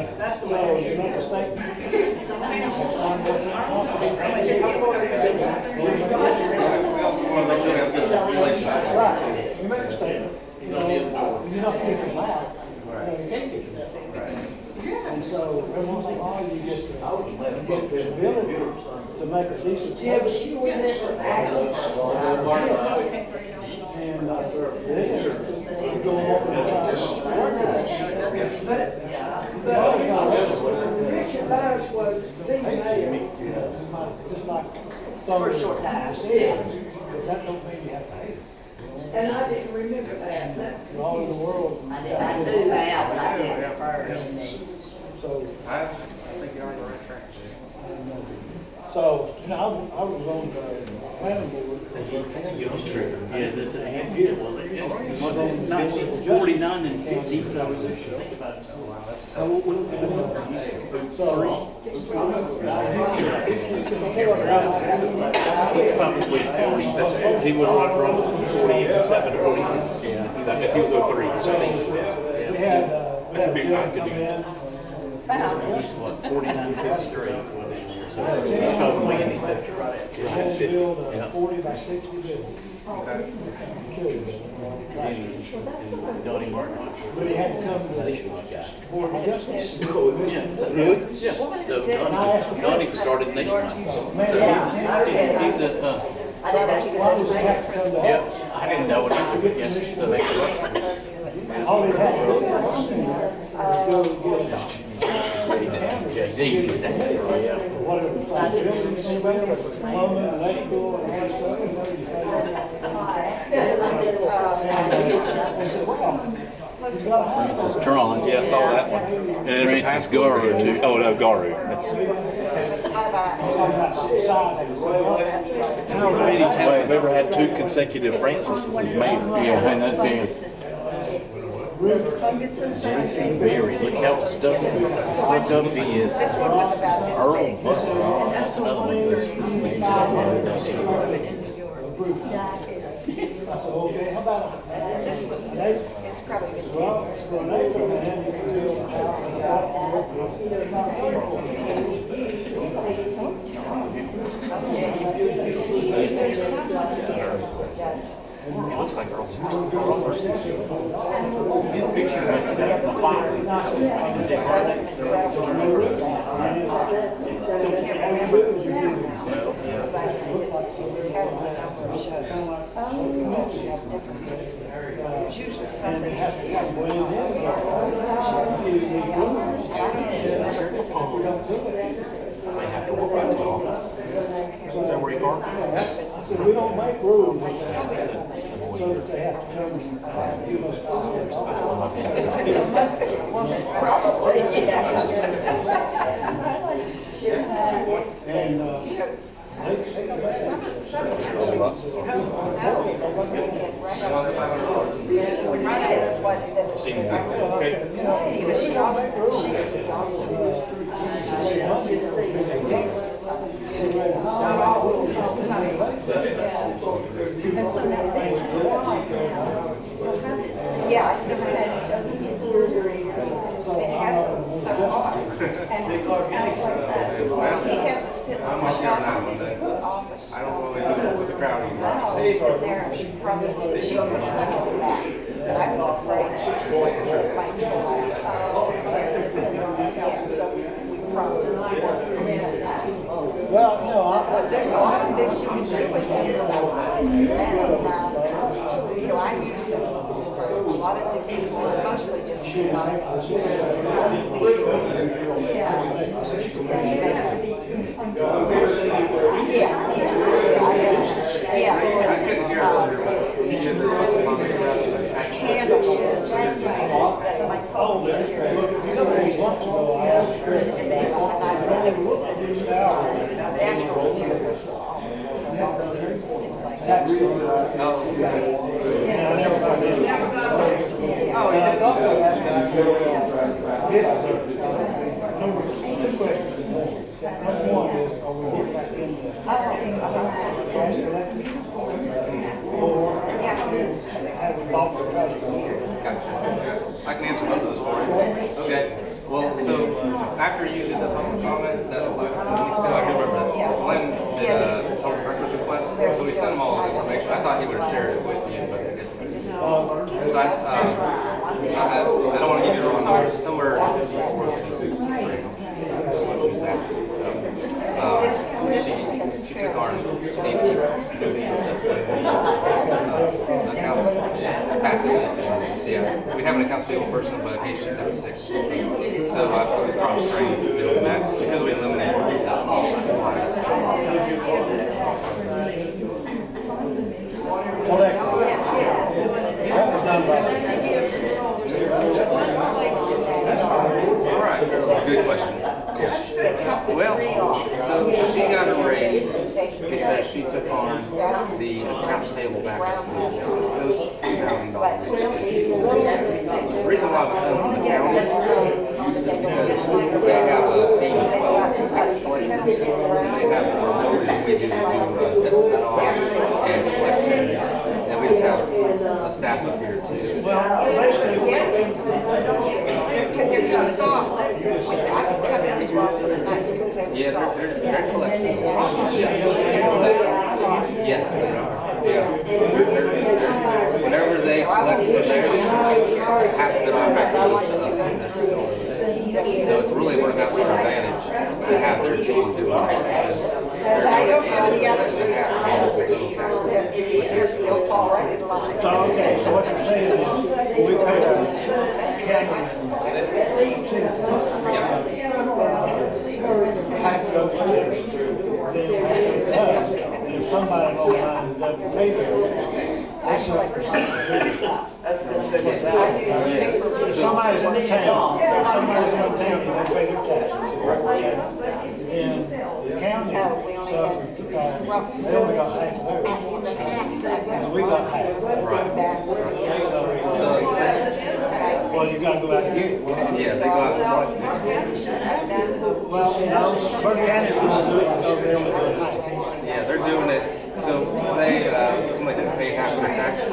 so you make a statement. Next time there's a conference. Right, you make a statement. You don't kick them out. You can't kick them out. And so every once in a while you get the ability to make a decent statement. And then you go over and try to Richard Byers was the mayor. Just like some. For a short time. Yes. But that don't mean you have to hate it. And I didn't remember that. All over the world. I do now, but I didn't at first. So, I think you're on the right track. so, you know, I was on the planning board. That's a young trip. Yeah, that's a half year. Well, it's 49 and 50, so I was thinking about it. What was it? He's probably 40. He would have run from 47 to 40. Yeah, he was 03, which I think We had, I could be. Found He's what, 49, 53 is what it is. So he's probably in his 50, right? had to build a 40 by 60 building. Donnie Martin. But he had to come to the board of justice. Really? Yeah. So Donnie started nationwide. So he's a, Why does he have to come to yeah, I didn't know what I did. Yeah, so make it work. all he had to do was go get a JD, he's down there, yeah. whatever, like building inspector, plumbing, electrical, and all that stuff, you know, you had and said, wow, he's got a house. Francis Tron. Yeah, I saw that one. And Francis Garu too. Oh no, Garu. That's. How many towns have ever had two consecutive Francises as mayor? Yeah, and that thing. J.C. Berry, look how stuck up he is. Earl Butler, that's another one of those names I I said, okay, how about a neighbor? Well, for a neighbor, they had to do He looks like Earl Simpson. Earl Simpson's His picture must have been on and they have to come way in. I may have to walk out to the office. Is that where you park? I said, we don't make rules so that they have to come and give us and they got back. Yeah, I still had it hasn't so far. He hasn't sit in the office. I don't really know the crowd anymore. He's sitting there and she probably she couldn't have his back. So I was afraid she might be like, yeah, so we probably Well, you know, there's a lot of things you can do with that stuff. And, you know, I use them for a lot of different, mostly just weeds. once ago, I asked Chris, natural materials. and I thought I asked two questions. Number one is, are we getting back into trash collecting? Or have we bought the trash collector? I can answer both of those for you. Okay. Well, so after you did the public comment, that like weeks ago, I can remember that Glenn did a public records request, so we sent him all the information. I thought he would have shared it with you, but I guess he didn't. So I don't want to give you the wrong number. Somewhere she took our duties accounts back. Yeah, we have an account county council person, but occasionally I'm sick. So I was cross-trained doing that because we eliminated Alright, that's a good question. Yeah. Well, so she got a raise because she took on the accounts payable backup. So it was $2,000. The reason why we sent it to the county is because they have a team of 12 tax collectors. They have more ability than we do to debt set off and collections. And we just have a staff up here too. Well, basically, They're kind of soft. I could cut them as well with a knife because they're soft. They're collecting. Yes, they are. Yeah. Whenever they collect from there, half of it automatically goes to us and then still. So it's really worked out to our advantage to have their team doing it. But I don't have any others we have, so they'll fall right in line. so, okay, so what you're saying is, we paid our county city tax. Half goes to them, and if somebody online doesn't pay their, they suffer something. If somebody's in town, and they pay their taxes, and the county suffers because they only got half of theirs, and we got half. Well, you gotta go out and get it. Yeah, they go out and collect Well, no, Burke County's gonna do it because they only do it half. Yeah, they're doing it. So say somebody didn't pay half of their taxes,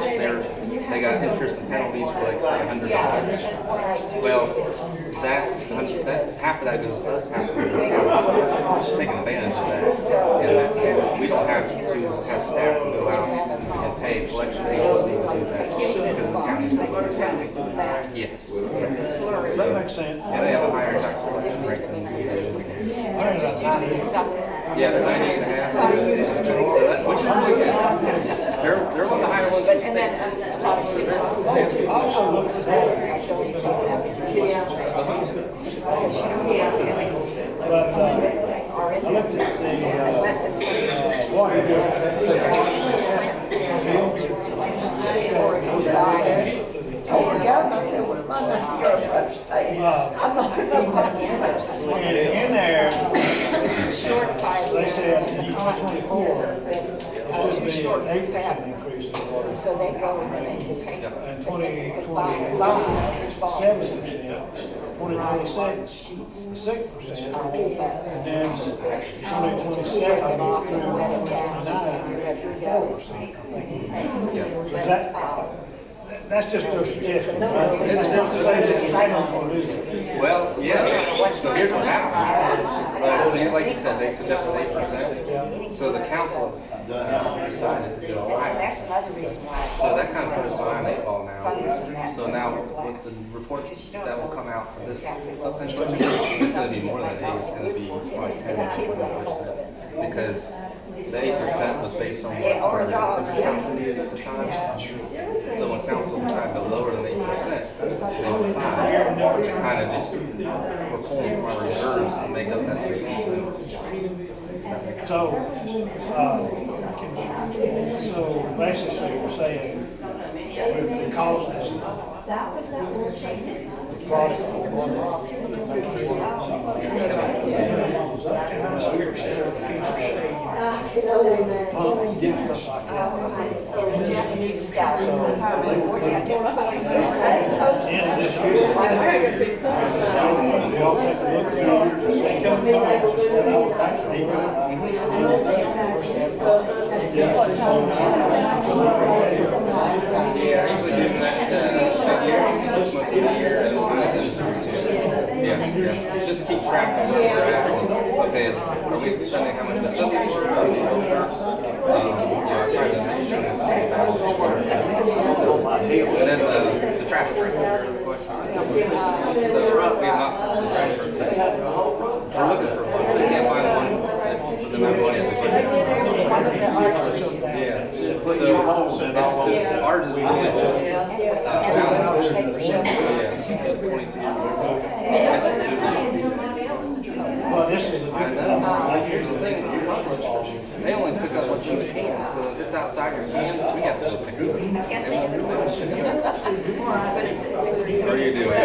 they got interest and penalties for like say $100. Well, that half of that goes to us, half goes to the county. So taking advantage of that, and we just have staff to go out and pay collection agencies to do that because the county's paying. Yes. That makes sense. And they have a higher tax collection rate than we do. Yeah, they're 98.5. So that, which is really good. They're one of the higher ones in the state. Also look at that. But, I looked at the, water I said, what's my name? You're a state. I'm not and in there, they said in 2024, it should be an 8% increase in the water. So they go and they can pay. In 2025, 7%, 2026, 6%, and then 2027, 4%, I think. That's just their suggestion, right? That's just the thing that the gonna do. Well, yeah, so here's what happened. So like you said, they suggested 8%. So the council decided to go higher. That's another reason why. So that kind of put us behind the eight ball now. So now with the report that will come out for this upcoming budget, it's going to be more than 8. It's going to be probably 10 to 20%. Because the 8% was based on what the council needed at the time. So when council decided to lower than 8%, they went 5 to kind of just we're pulling from our reserves to make up that 3%. So basically you're saying with the cost of the product of Japanese style. we all take a look Yeah, I usually do that 6 months of the year and yeah. It's just keep track of where we're at. Okay, are we spending how much that's up? Yeah, I try to make sure this is and then the traffic record. So we have not touched the traffic record. We're looking for one. They can't find one for the amount of money that we yeah. So it's just, ours is really says 22. Well, this is a different one. Here's the thing, they only pick up what's in the can, so if it's outside your can, we have to go pick it up. But it's a Or you do it.